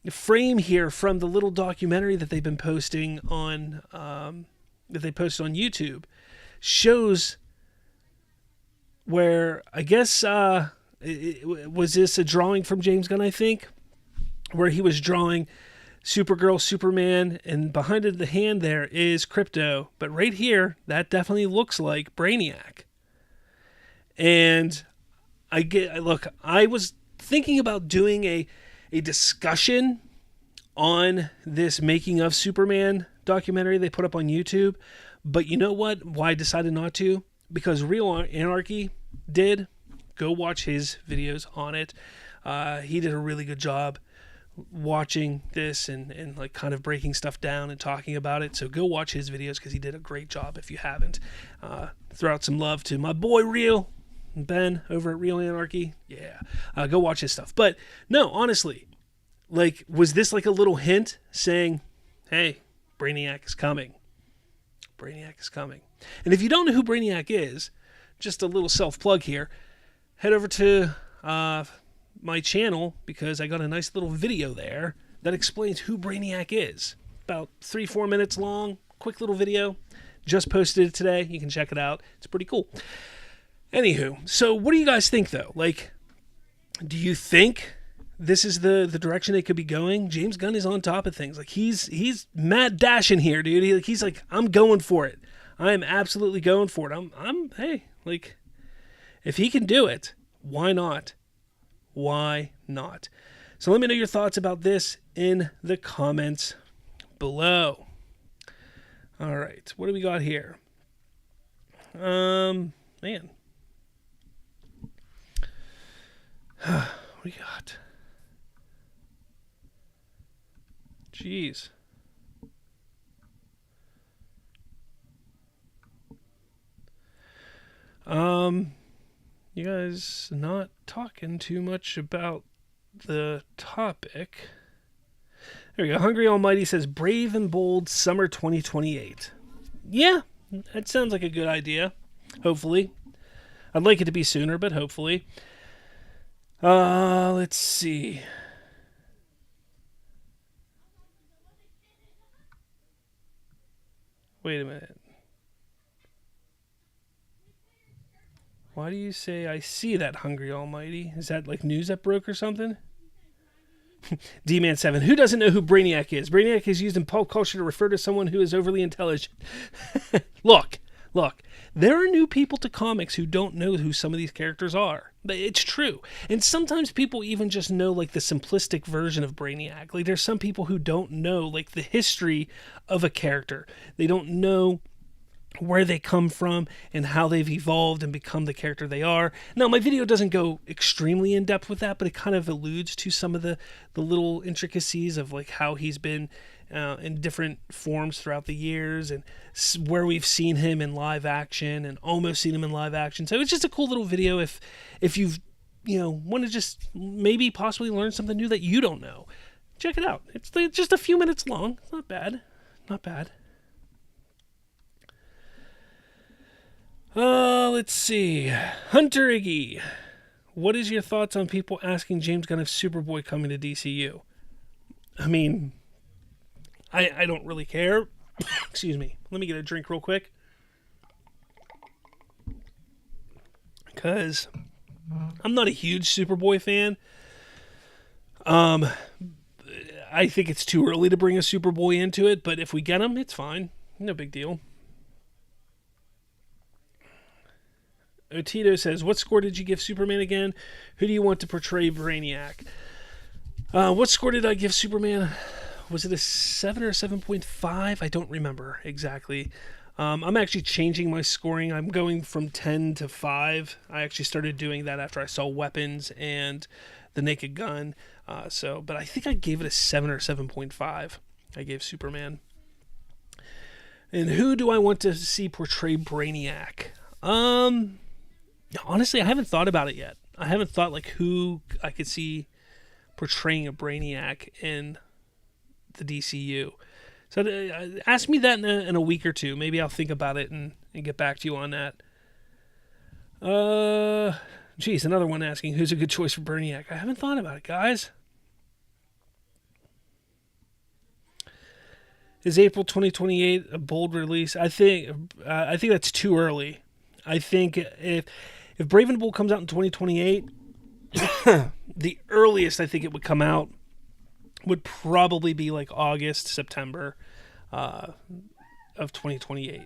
frame here from the little documentary that they've been posting on, that they posted on YouTube, shows where, I guess, was this a drawing from James Gunn, I think, where he was drawing Supergirl, Superman, and behind the hand there is Krypto. But right here, that definitely looks like Brainiac. And I was thinking about doing a discussion on this making of Superman documentary they put up on YouTube. But you know what? Why I decided not to? Because Real Anarchy did. Go watch his videos on it. He did a really good job watching this and like kind of breaking stuff down and talking about it. So go watch his videos because he did a great job if you haven't. Throw out some love to my boy Real Ben over at Real Anarchy. Yeah. Go watch his stuff. But no, honestly, like, was this like a little hint saying, hey, Brainiac is coming. Brainiac is coming. And if you don't know who Brainiac is, just a little self-plug here, head over to my channel because I got a nice little video there that explains who Brainiac is. About 3-4 minutes long, quick little video. Just posted it today. You can check it out. It's pretty cool. Anywho, so what do you guys think, though? Like, do you think this is the direction they could be going? James Gunn is on top of things. Like, he's mad dashing here, dude. He's like, I'm going for it. I am absolutely going for it. Hey, like, if he can do it, why not? Why not? So let me know your thoughts about this in the comments below. All right, what do we got here? Man. What do we got? Jeez. You guys not talking too much about the topic. There we go. Hungry Almighty says, Brave and Bold Summer 2028. Yeah, that sounds like a good idea. Hopefully. I'd like it to be sooner, but hopefully. Let's see. Wait a minute. Why do you say I see that, Hungry Almighty? Is that like news that broke or something? D-Man7. Who doesn't know who Brainiac is? Brainiac is used in pulp culture to refer to someone who is overly intelligent. Look. There are new people to comics who don't know who some of these characters are. It's true. And sometimes people even just know like the simplistic version of Brainiac. Like there's some people who don't know like the history of a character. They don't know where they come from and how they've evolved and become the character they are. Now, my video doesn't go extremely in depth with that, but it kind of alludes to some of the little intricacies of like how he's been in different forms throughout the years and where we've seen him in live action and almost seen him in live action. So it's just a cool little video if you've, want to just maybe possibly learn something new that you don't know. Check it out. It's just a few minutes long. It's not bad. Not bad. Let's see. Hunter Iggy. What is your thoughts on people asking James Gunn if Superboy coming to DCU? I mean, I don't really care. Excuse me. Let me get a drink real quick. Because I'm not a huge Superboy fan. I think it's too early to bring a Superboy into it, but if we get him, it's fine. No big deal. Otito says, what score did you give Superman again? Who do you want to portray Brainiac? What score did I give Superman? was it a 7 or 7.5? I don't remember exactly. I'm actually changing my scoring. I'm going from 10 to 5. I actually started doing that after I saw Weapons and The Naked Gun. But I think I gave it a 7 or 7.5. I gave Superman. And who do I want to see portray Brainiac? Honestly, I haven't thought about it yet. I haven't thought like who I could see portraying a Brainiac in the DCU. So ask me that in a week or two. Maybe I'll think about it and get back to you on that. Geez, another one asking who's a good choice for Brainiac. I haven't thought about it, guys. Is April 2028 a bold release? I think that's too early. I think if Brave and the Bold comes out in 2028, the earliest I think it would come out would probably be like August, September of 2028.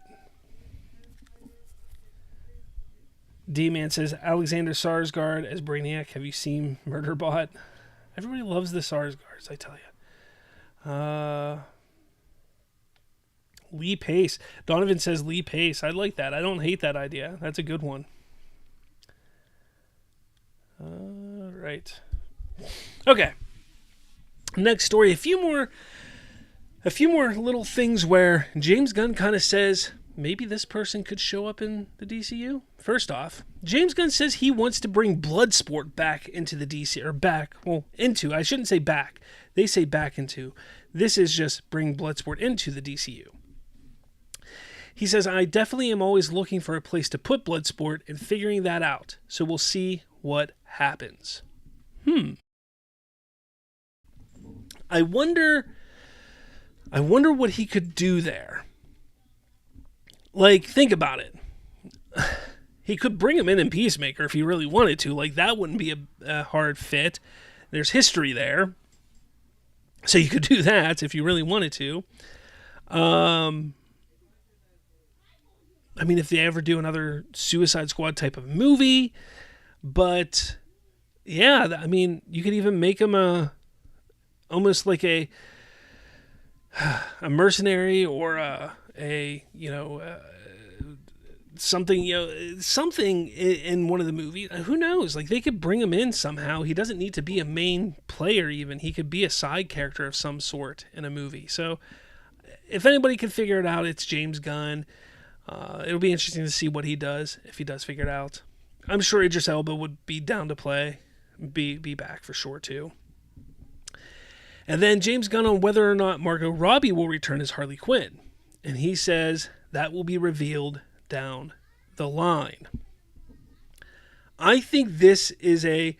D-Man says, Alexander Skarsgård as Brainiac. Have you seen Murderbot? Everybody loves the Skarsgårds, I tell you. Lee Pace. Donovan says Lee Pace. I like that. I don't hate that idea. That's a good one. Right. Okay. Next story. A few more little things where James Gunn kind of says maybe this person could show up in the DCU. First off, James Gunn says he wants to bring Bloodsport back into the DC, or back, well, into. I shouldn't say back. They say back into. This is just bring Bloodsport into the DCU. He says, I definitely am always looking for a place to put Bloodsport and figuring that out. So we'll see what happens. I wonder what he could do there. Like, think about it. He could bring him in Peacemaker if he really wanted to. Like, that wouldn't be a hard fit. There's history there. So you could do that if you really wanted to. I mean, if they ever do another Suicide Squad type of movie. But, yeah, I mean, you could even make him almost like a mercenary or something in one of the movies. Who knows? Like, they could bring him in somehow. He doesn't need to be a main player even. He could be a side character of some sort in a movie. So if anybody can figure it out, it's James Gunn. It'll be interesting to see what he does, if he does figure it out. I'm sure Idris Elba would be down to play, be back for sure too. And then James Gunn on whether or not Margot Robbie will return as Harley Quinn. And he says that will be revealed down the line. I think this is a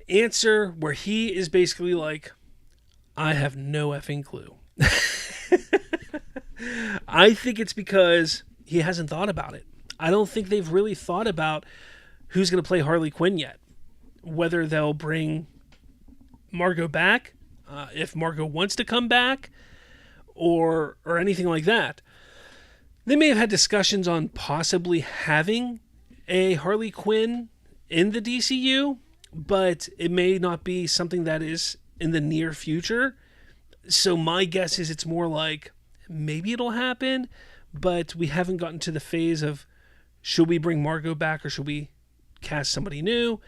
answer where he is basically like, I have no effing clue. I think it's because he hasn't thought about it. I don't think they've really thought about who's going to play Harley Quinn yet. Whether they'll bring Margot back, if Margot wants to come back, or anything like that. They may have had discussions on possibly having a Harley Quinn in the DCU, but it may not be something that is in the near future. So my guess is it's more like maybe it'll happen, but we haven't gotten to the phase of should we bring Margot back or should we cast somebody new?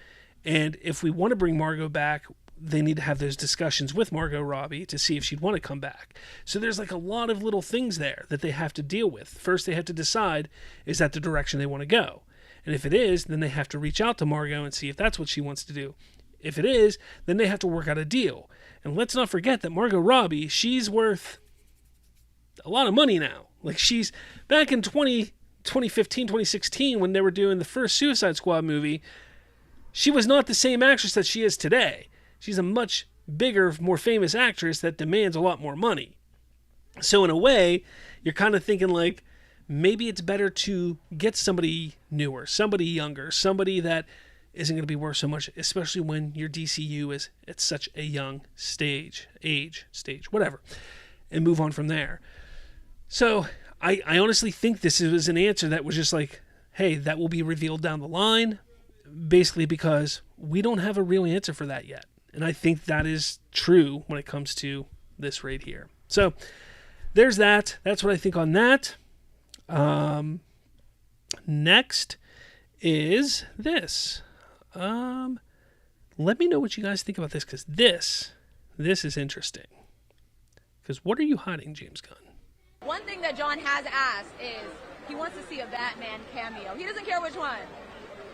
And if we want to bring Margot back, they need to have those discussions with Margot Robbie to see if she'd want to come back. So there's like a lot of little things there that they have to deal with. First, they have to decide, is that the direction they want to go? And if it is, then they have to reach out to Margot and see if that's what she wants to do. If it is, then they have to work out a deal. And let's not forget that Margot Robbie, she's worth a lot of money now. Like, she's back in 2015, 2016, when they were doing the first Suicide Squad movie, she was not the same actress that she is today. She's a much bigger, more famous actress that demands a lot more money. So in a way, you're kind of thinking like, maybe it's better to get somebody newer, somebody younger, somebody that isn't going to be worth so much, especially when your DCU is at such a young stage, whatever, and move on from there. So I honestly think this was an answer that was just like, hey, that will be revealed down the line, basically because we don't have a real answer for that yet. And I think that is true when it comes to this right here. So there's that. That's what I think on that. Next is this. Let me know what you guys think about this, because this is interesting. Because what are you hiding, James Gunn? One thing that John has asked is he wants to see a Batman cameo. He doesn't care which one.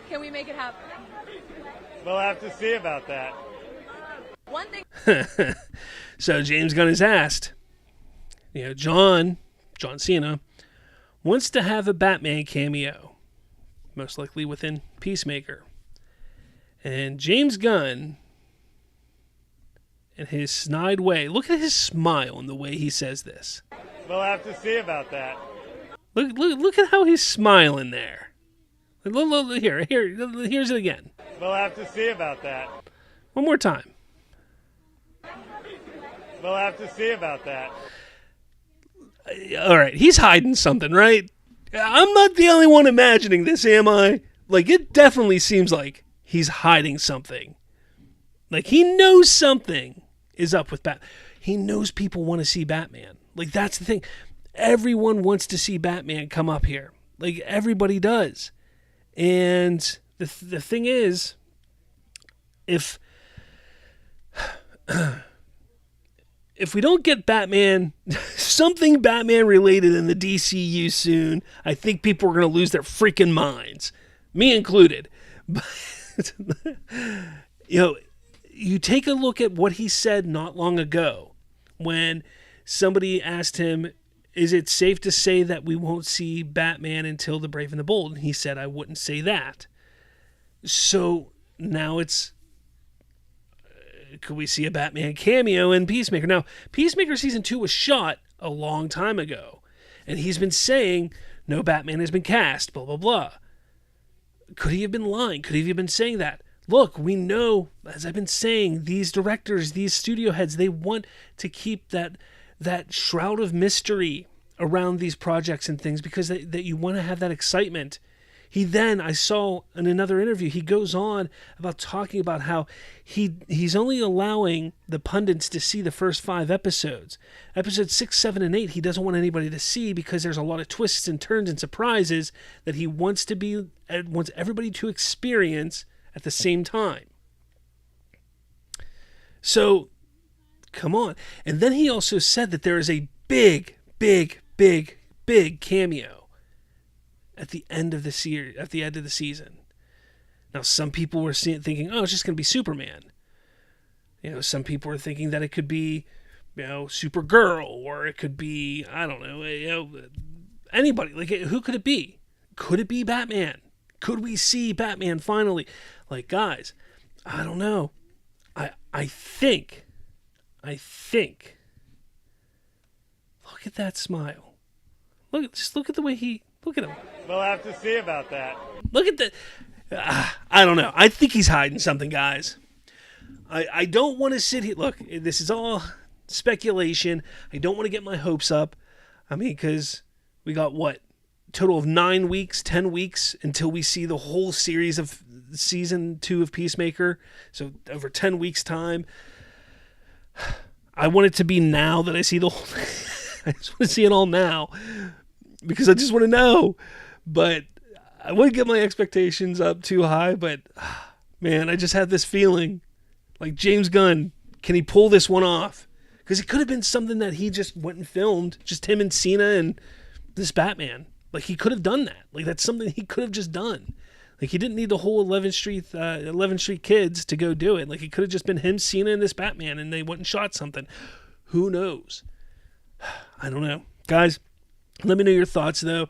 Can we make it happen? We'll have to see about that. One thing. So James Gunn has asked, John Cena wants to have a Batman cameo, most likely within Peacemaker. And James Gunn, in his snide way, look at his smile and the way he says this. We'll have to see about that. Look at how he's smiling there. Here's it again. We'll have to see about that. One more time. We'll have to see about that. All right, he's hiding something, right? I'm not the only one imagining this, am I? Like, it definitely seems like he's hiding something. Like, he knows something is up with Batman. He knows people want to see Batman. Like, that's the thing. Everyone wants to see Batman come up here. Like, everybody does. And the thing is, if we don't get Batman, something Batman related in the DCU soon, I think people are going to lose their freaking minds. Me included. But, you take a look at what he said not long ago when somebody asked him, is it safe to say that we won't see Batman until The Brave and the Bold? And he said, I wouldn't say that. So now it's, could we see a Batman cameo in Peacemaker? Now, Peacemaker Season 2 was shot a long time ago. And he's been saying, no Batman has been cast, blah, blah, blah. Could he have been lying? Could he have been saying that? Look, we know, as I've been saying, these directors, these studio heads, they want to keep that shroud of mystery around these projects and things because that you want to have that excitement. He then, I saw in another interview, he goes on about talking about how he's only allowing the pundits to see the first 5 episodes. Episodes 6, 7, and 8, he doesn't want anybody to see because there's a lot of twists and turns and surprises that he wants everybody to experience at the same time. So, come on. And then he also said that there is a big cameo at the end of the series, at the end of the season. Now, some people were thinking, oh, it's just going to be Superman. Some people were thinking that it could be, Supergirl, or it could be, I don't know, anybody. Like, who could it be? Could it be Batman? Could we see Batman finally? Like, guys, I don't know. I think. Look at that smile. Look at the way look at him. We'll have to see about that. Look at the. I don't know. I think he's hiding something, guys. I don't want to sit here. Look, this is all speculation. I don't want to get my hopes up. I mean, because we got what? Total of 9 weeks, 10 weeks until we see the whole series of season 2 of Peacemaker. So over 10 weeks time. I want it to be now that I see the whole I just want to see it all now because I just want to know. But I wouldn't get my expectations up too high, but man, I just had this feeling like James Gunn, can he pull this one off? Because it could have been something that he just went and filmed, just him and Cena and this Batman. Like, he could have done that. Like, that's something he could have just done. Like, he didn't need the whole 11th Street Kids to go do it. Like, it could have just been him, Cena, and this Batman, and they went and shot something. Who knows? I don't know. Guys, let me know your thoughts, though,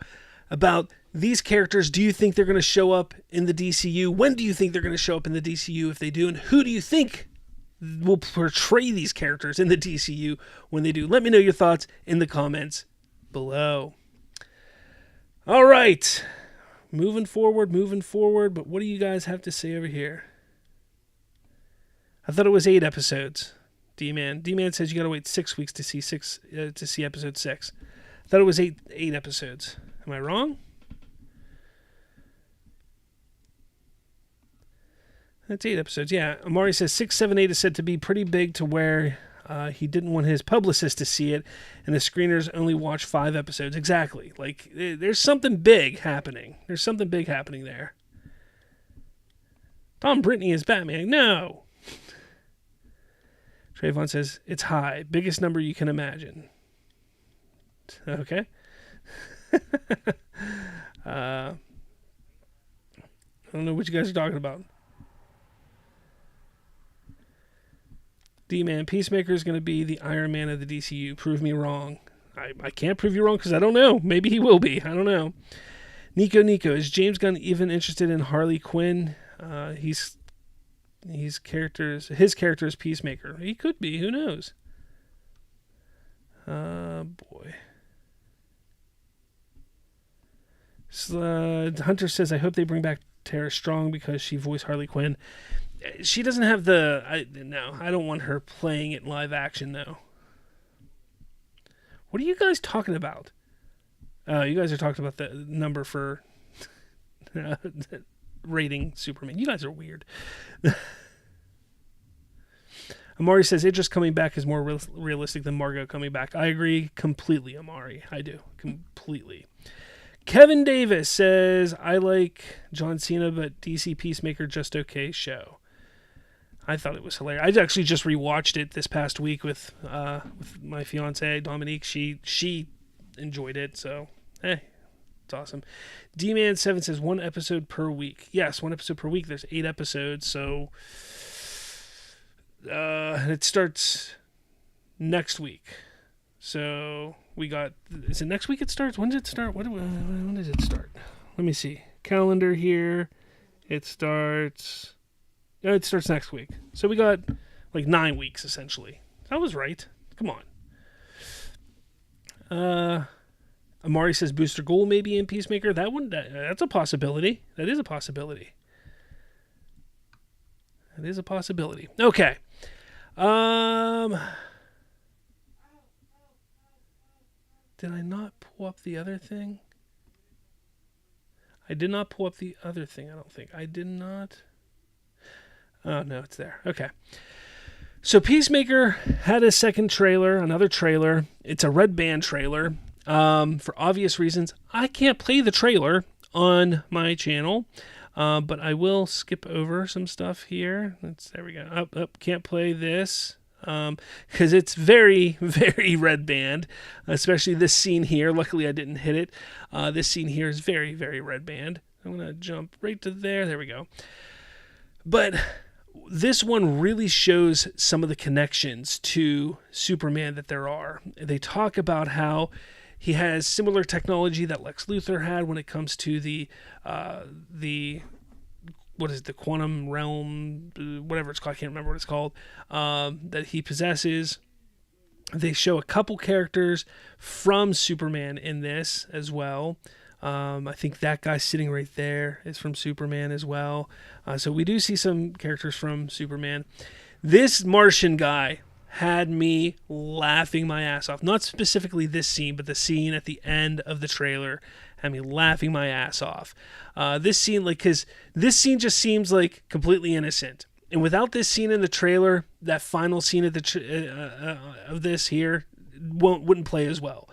about these characters. Do you think they're going to show up in the DCU? When do you think they're going to show up in the DCU if they do? And who do you think will portray these characters in the DCU when they do? Let me know your thoughts in the comments below. All right. Moving forward, but what do you guys have to say over here? I thought it was 8 episodes. D-Man says you got to wait 6 weeks to see episode 6. I thought it was 8 episodes. Am I wrong? That's 8 episodes. Yeah. Amari says 6, 7, 8 is said to be pretty big to where he didn't want his publicist to see it, and the screeners only watched 5 episodes. Exactly. Like, there's something big happening. There's something big happening there. Tom Brittany is Batman. No. Trayvon says, it's high. Biggest number you can imagine. Okay. I don't know what you guys are talking about. D-Man, Peacemaker is going to be the Iron Man of the DCU. Prove me wrong. I can't prove you wrong because I don't know. Maybe he will be. I don't know. Nico, is James Gunn even interested in Harley Quinn? His character is Peacemaker. He could be. Who knows? Boy. Hunter says, I hope they bring back Tara Strong because she voiced Harley Quinn. She doesn't have no, I don't want her playing it live action, though. What are you guys talking about? You guys are talking about the number for rating Superman. You guys are weird. Amari says, Idris coming back is more realistic than Margot coming back. I agree completely, Amari. I do. Completely. Kevin Davis says, I like John Cena, but DC Peacemaker just okay show. I thought it was hilarious. I actually just rewatched it this past week with my fiance Dominique. She enjoyed it, so it's awesome. D-Man7 says 1 episode per week. Yes, 1 episode per week. There's 8 episodes, so it starts next week. So we got. Is it next week? It starts. When does it start? When does it start? Let me see. Calendar here. It starts. It starts next week. So we got like 9 weeks essentially. I was right. Come on. Amari says Booster Gold may be in Peacemaker. That's a possibility. That is a possibility. Okay. Did I not pull up the other thing? I did not pull up the other thing, I don't think. I did not. Oh, no, it's there. Okay. So Peacemaker had a second trailer, another trailer. It's a red band trailer. For obvious reasons, I can't play the trailer on my channel, but I will skip over some stuff here. There we go. Up. Can't play this. Because it's very, very red band, especially this scene here. Luckily, I didn't hit it. This scene here is very, very red band. I'm going to jump right to there. There we go. But this one really shows some of the connections to Superman that there are. They talk about how he has similar technology that Lex Luthor had when it comes to the what is it, the quantum realm, whatever it's called, I can't remember what it's called, that he possesses. They show a couple characters from Superman in this as well. I think that guy sitting right there is from Superman as well. So we do see some characters from Superman. This Martian guy had me laughing my ass off. Not specifically this scene, but the scene at the end of the trailer had me laughing my ass off. This scene, because this scene just seems like completely innocent. And without this scene in the trailer, that final scene of of this here wouldn't play as well.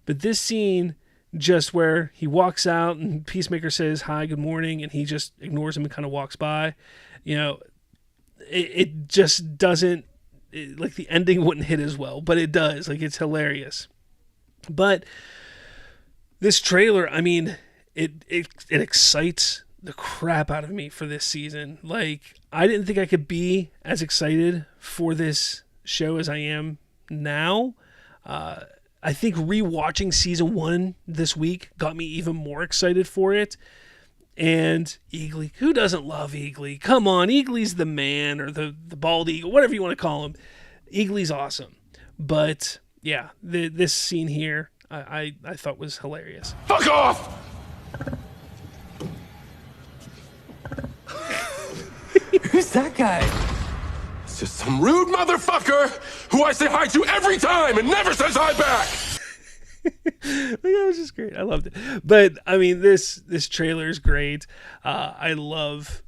But this scene, just where he walks out and Peacemaker says, hi, good morning, and he just ignores him and kind of walks by, it just doesn't, like the ending wouldn't hit as well, but it does. Like, it's hilarious. But this trailer, I mean, it excites the crap out of me for this season. Like, I didn't think I could be as excited for this show as I am now. I think rewatching season 1 this week got me even more excited for it. And Eagly, who doesn't love Eagly? Come on, Eagly's the man, or the bald eagle, whatever you want to call him. Eagly's awesome. But yeah, this scene here, I thought was hilarious. Fuck off! Who's that guy? It's just some rude motherfucker who I say hi to every time and never says hi back! That was just great. I loved it. But I mean, this trailer is great. I love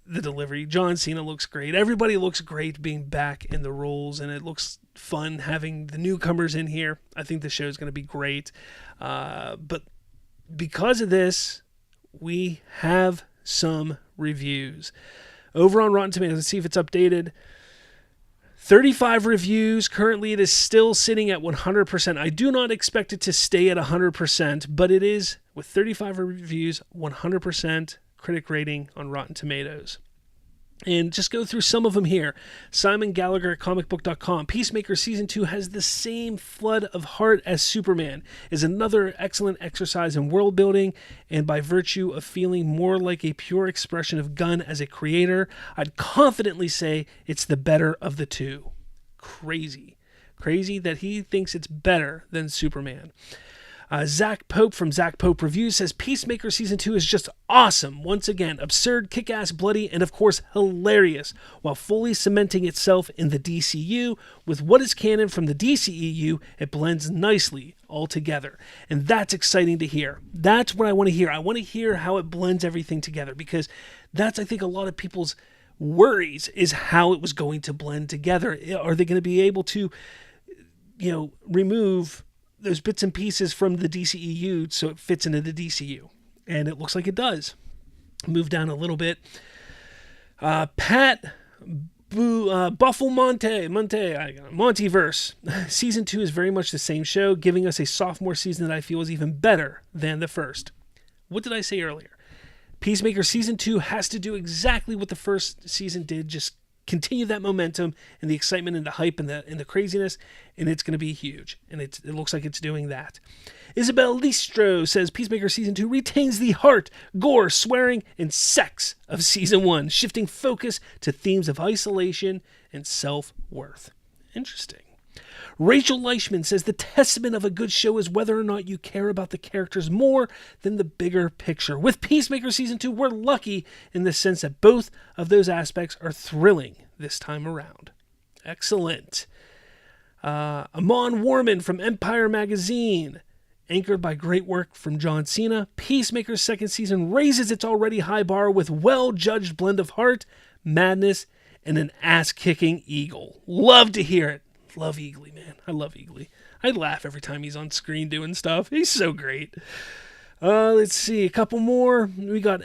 the delivery. John Cena looks great. Everybody looks great being back in the roles, and it looks fun having the newcomers in here. I think the show is going to be great. But because of this, we have some reviews. Over on Rotten Tomatoes, let's see if it's updated. 35 reviews. Currently, it is still sitting at 100%. I do not expect it to stay at 100%, but it is, with 35 reviews, 100% critic rating on Rotten Tomatoes. And just go through some of them here. Simon Gallagher at comicbook.com. Peacemaker Season 2 has the same flood of heart as Superman, is another excellent exercise in world building, and by virtue of feeling more like a pure expression of Gunn as a creator, I'd confidently say it's the better of the two. Crazy that he thinks it's better than Superman. Zach Pope from Zach Pope Reviews says Peacemaker Season 2 is just awesome. Once again, absurd, kick-ass, bloody, and of course hilarious, while fully cementing itself in the DCU. With what is canon from the DCEU, it blends nicely all together. And that's exciting to hear. That's what I want to hear. I want to hear how it blends everything together, because that's, I think, a lot of people's worries, is how it was going to blend together. Are they going to be able to, remove those bits and pieces from the DCEU so it fits into the DCU? And it looks like it does. Move down a little bit. Pat Monteverse. Season 2 is very much the same show, giving us a sophomore season that I feel is even better than the first. What did I say earlier? Peacemaker Season 2 has to do exactly what the first season did, just continue that momentum and the excitement and the hype and the craziness, and it's going to be huge. And it looks like it's doing that. Isabel Listro says Peacemaker Season 2 retains the heart, gore, swearing, and sex of Season 1, shifting focus to themes of isolation and self-worth. Interesting. Rachel Leichman says the testament of a good show is whether or not you care about the characters more than the bigger picture. With Peacemaker Season 2, we're lucky in the sense that both of those aspects are thrilling this time around. Excellent. Amon Warman from Empire Magazine. Anchored by great work from John Cena, Peacemaker's second season raises its already high bar with well-judged blend of heart, madness, and an ass-kicking Eagle. Love to hear it. Love Eagly, man. I love Eagly. I laugh every time he's on screen doing stuff. He's so great. Let's see. A couple more. We got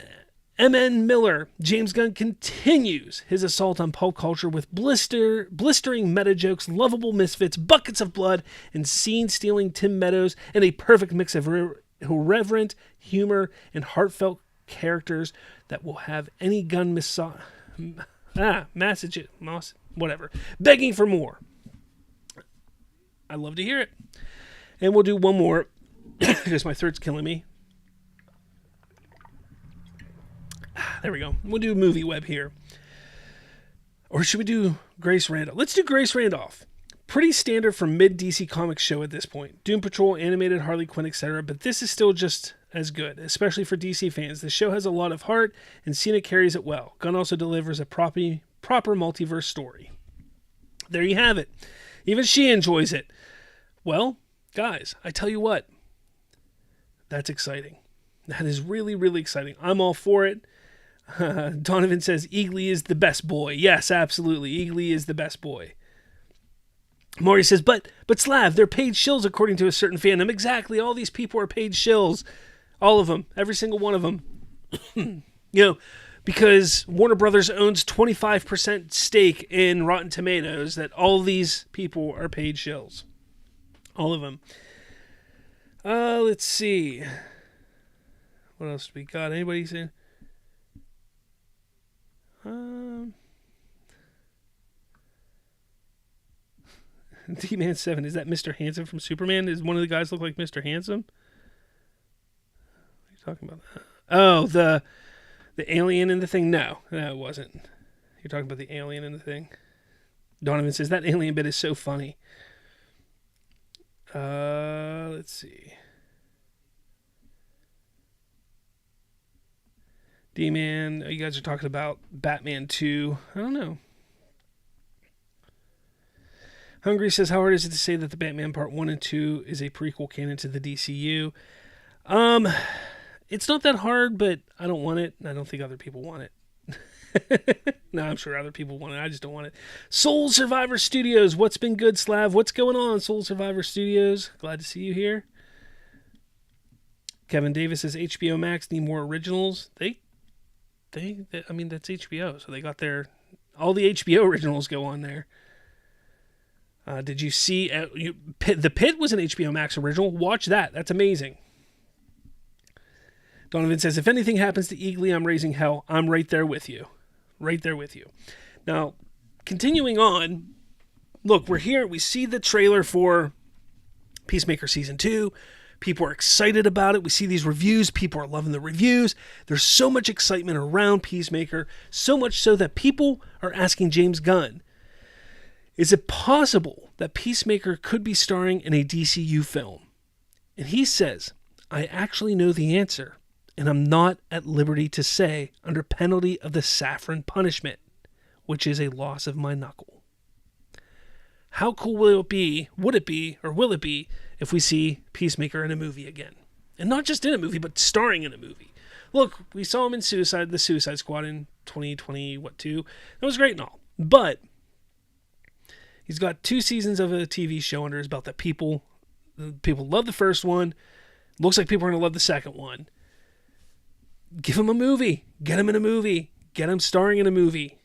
M.N. Miller. James Gunn continues his assault on pulp culture with blistering meta jokes, lovable misfits, buckets of blood, and scene-stealing Tim Meadows, and a perfect mix of irreverent humor and heartfelt characters that will have any Gunn whatever. Begging for more. I love to hear it. And we'll do one more because my throat's killing me. There we go. We'll do Movie Web here. Or should we do Grace Randolph? Let's do Grace Randolph. Pretty standard for mid-DC Comics show at this point. Doom Patrol, animated, Harley Quinn, etc. But this is still just as good, especially for DC fans. The show has a lot of heart, and Cena carries it well. Gunn also delivers a proper multiverse story. There you have it. Even she enjoys it. Well, guys, I tell you what. That's exciting. That is really, really exciting. I'm all for it. Donovan says, Eagly is the best boy. Yes, absolutely. Eagly is the best boy. Maury says, but Slav, they're paid shills according to a certain fandom. Exactly. All these people are paid shills. All of them. Every single one of them. Because Warner Brothers owns 25% stake in Rotten Tomatoes, that all these people are paid shills. All of them. Let's see. What else do we got? Anybody saying? D-Man 7, is that Mr. Handsome from Superman? Does one of the guys look like Mr. Handsome? What are you talking about? Oh, the alien in the thing? No, it wasn't. You're talking about the alien in the thing? Donovan says, that alien bit is so funny. Let's see. D-Man, you guys are talking about Batman 2. I don't know. Hungry says, how hard is it to say that the Batman Part 1 and 2 is a prequel canon to the DCU? It's not that hard, but I don't want it, and I don't think other people want it. No, I'm sure other people want it. I just don't want it. Soul Survivor Studios. What's been good, Slav? What's going on, Soul Survivor Studios? Glad to see you here. Kevin Davis says HBO Max need more originals. They I mean, that's HBO, so they got all the HBO originals go on there. Did you see The Pit was an HBO Max original? Watch that. That's amazing. Donovan says, if anything happens to Eagly, I'm raising hell. I'm right there with you. Right there with you. Now, continuing on, look, we're here. We see the trailer for Peacemaker Season 2. People are excited about it. We see these reviews. People are loving the reviews. There's so much excitement around Peacemaker, so much so that people are asking James Gunn, is it possible that Peacemaker could be starring in a DCU film? And he says, I actually know the answer, and I'm not at liberty to say under penalty of the saffron punishment, which is a loss of my knuckle. How cool will it be, will it be, if we see Peacemaker in a movie again? And not just in a movie, but starring in a movie. Look, we saw him in the Suicide Squad in 2022. That was great and all. But he's got 2 seasons of a TV show under his belt that people love the first one. Looks like people are going to love the second one. Give him a movie. Get him in a movie. Get him starring in a movie.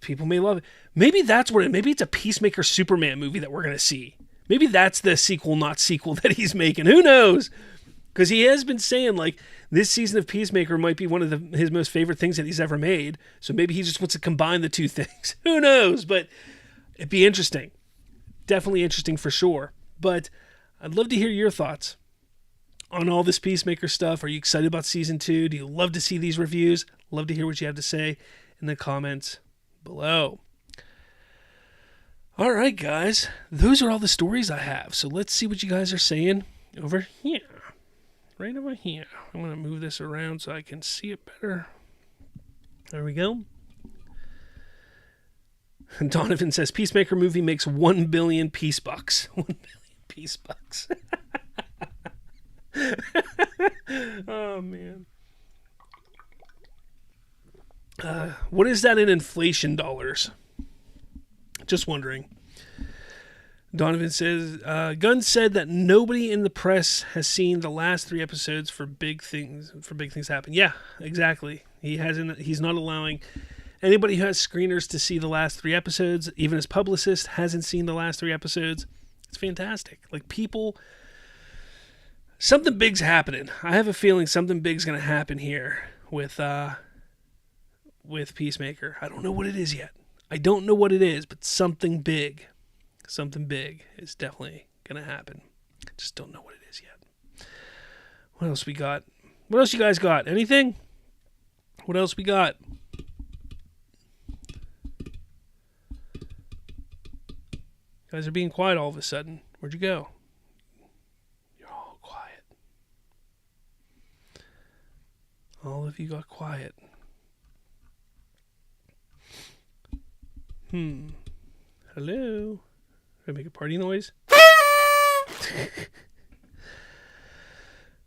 People may love it. Maybe that's maybe it's a Peacemaker Superman movie that we're going to see. Maybe that's the sequel, not sequel that he's making. Who knows? Because he has been saying, like, this season of Peacemaker might be one of his most favorite things that he's ever made. So maybe he just wants to combine the two things. Who knows? But it'd be interesting. Definitely interesting for sure. But I'd love to hear your thoughts on all this Peacemaker stuff. Are you excited about Season 2? Do you love to see these reviews? Love to hear what you have to say in the comments below. All right, guys. Those are all the stories I have. So let's see what you guys are saying over here. Right over here. I'm going to move this around so I can see it better. There we go. And Donovan says, Peacemaker movie makes 1 billion peace bucks. 1 billion peace bucks. Oh, man. What is that in inflation dollars? Just wondering. Donovan says, Gunn said that nobody in the press has seen the last 3 episodes for big things happen. Yeah, exactly. He's not allowing anybody who has screeners to see the last 3 episodes. Even his publicist hasn't seen the last 3 episodes. It's fantastic. Like, something big's happening. I have a feeling something big's going to happen here with Peacemaker. I don't know what it is yet. I don't know what it is, but something big is definitely going to happen. I just don't know what it is yet. What else we got? What else you guys got? Anything? What else we got? You guys are being quiet all of a sudden. Where'd you go? You're all quiet. All of you got quiet. Hello? Gonna make a party noise?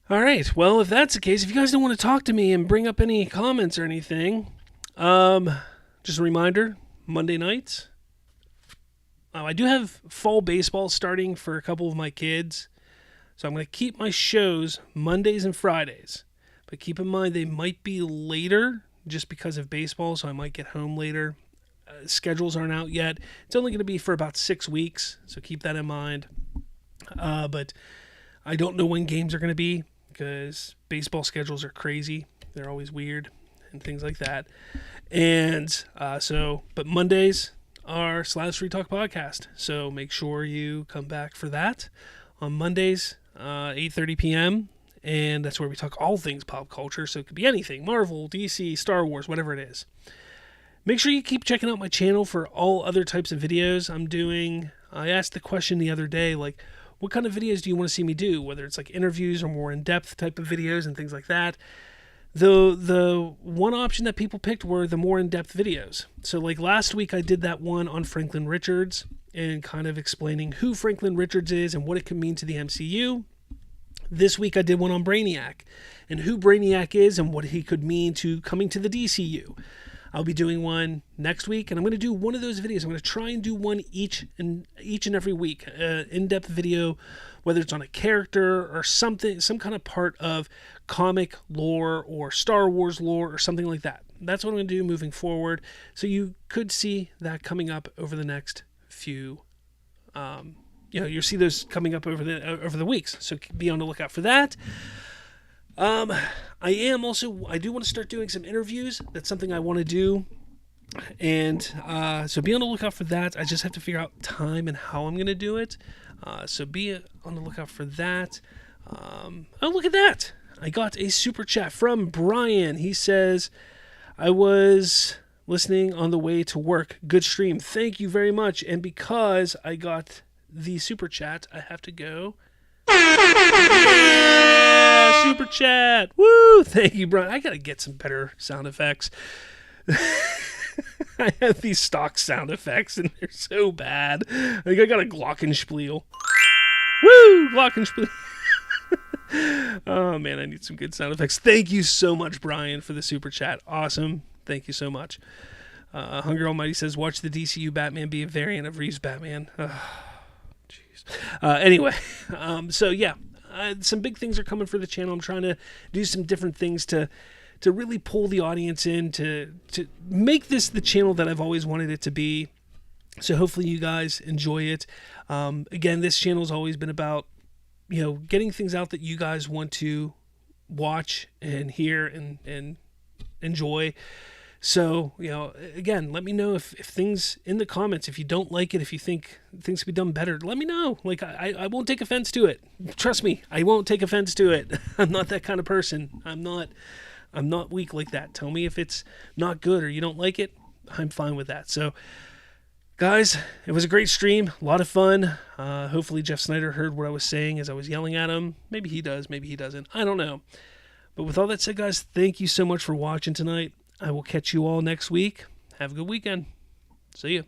All right. Well, if that's the case, if you guys don't want to talk to me and bring up any comments or anything, just a reminder, Monday nights. I do have fall baseball starting for a couple of my kids, so I'm going to keep my shows Mondays and Fridays. But keep in mind, they might be later just because of baseball, so I might get home later. Schedules aren't out yet. It's only going to be for about 6 weeks, so keep that in mind. But I don't know when games are going to be because baseball schedules are crazy. They're always weird and things like that. And but Mondays are Slav's Free Talk podcast, so make sure you come back for that on Mondays, 8:30 p.m., and that's where we talk all things pop culture, so it could be anything, Marvel, DC, Star Wars, whatever it is. Make sure you keep checking out my channel for all other types of videos I'm doing. I asked the question the other day, like, what kind of videos do you want to see me do? Whether it's like interviews or more in-depth type of videos and things like that. The one option that people picked were the more in-depth videos. So like last week I did that one on Franklin Richards and kind of explaining who Franklin Richards is and what it could mean to the MCU. This week I did one on Brainiac and who Brainiac is and what he could mean to coming to the DCU. I'll be doing one next week, and I'm going to do one of those videos. I'm going to try and do one each and every week, in-depth video, whether it's on a character or something, some kind of part of comic lore or Star Wars lore or something like that. That's what I'm going to do moving forward. So you could see that coming up over the next few. You'll see those coming up over the weeks. So be on the lookout for that. I do want to start doing some interviews. That's something I want to do. And so be on the lookout for that. I just have to figure out time and how I'm going to do it. So be on the lookout for that. Oh, look at that. I got a super chat from Brian. He says, I was listening on the way to work. Good stream. Thank you very much. And because I got the super chat, I have to go. Yeah, super chat. Woo! Thank you, Brian. I got to get some better sound effects. I have these stock sound effects, and they're so bad. Like, I got a glockenspiel. Woo! Glockenspiel. Oh, man, I need some good sound effects. Thank you so much, Brian, for the super chat. Awesome. Thank you so much. Hunger Almighty says, watch the DCU Batman be a variant of Reeves Batman. Jeez. Anyway, so yeah, some big things are coming for the channel. I'm trying to do some different things to really pull the audience in, to make this the channel that I've always wanted it to be. So hopefully you guys enjoy it. Again, this channel's always been about, getting things out that you guys want to watch and hear and enjoy. So, again, let me know if things in the comments, if you don't like it, if you think things could be done better, let me know. Like, I won't take offense to it. Trust me, I won't take offense to it. I'm not that kind of person. I'm not weak like that. Tell me if it's not good or you don't like it. I'm fine with that. So, guys, it was a great stream. A lot of fun. Hopefully Jeff Snyder heard what I was saying as I was yelling at him. Maybe he does. Maybe he doesn't. I don't know. But with all that said, guys, thank you so much for watching tonight. I will catch you all next week. Have a good weekend. See ya.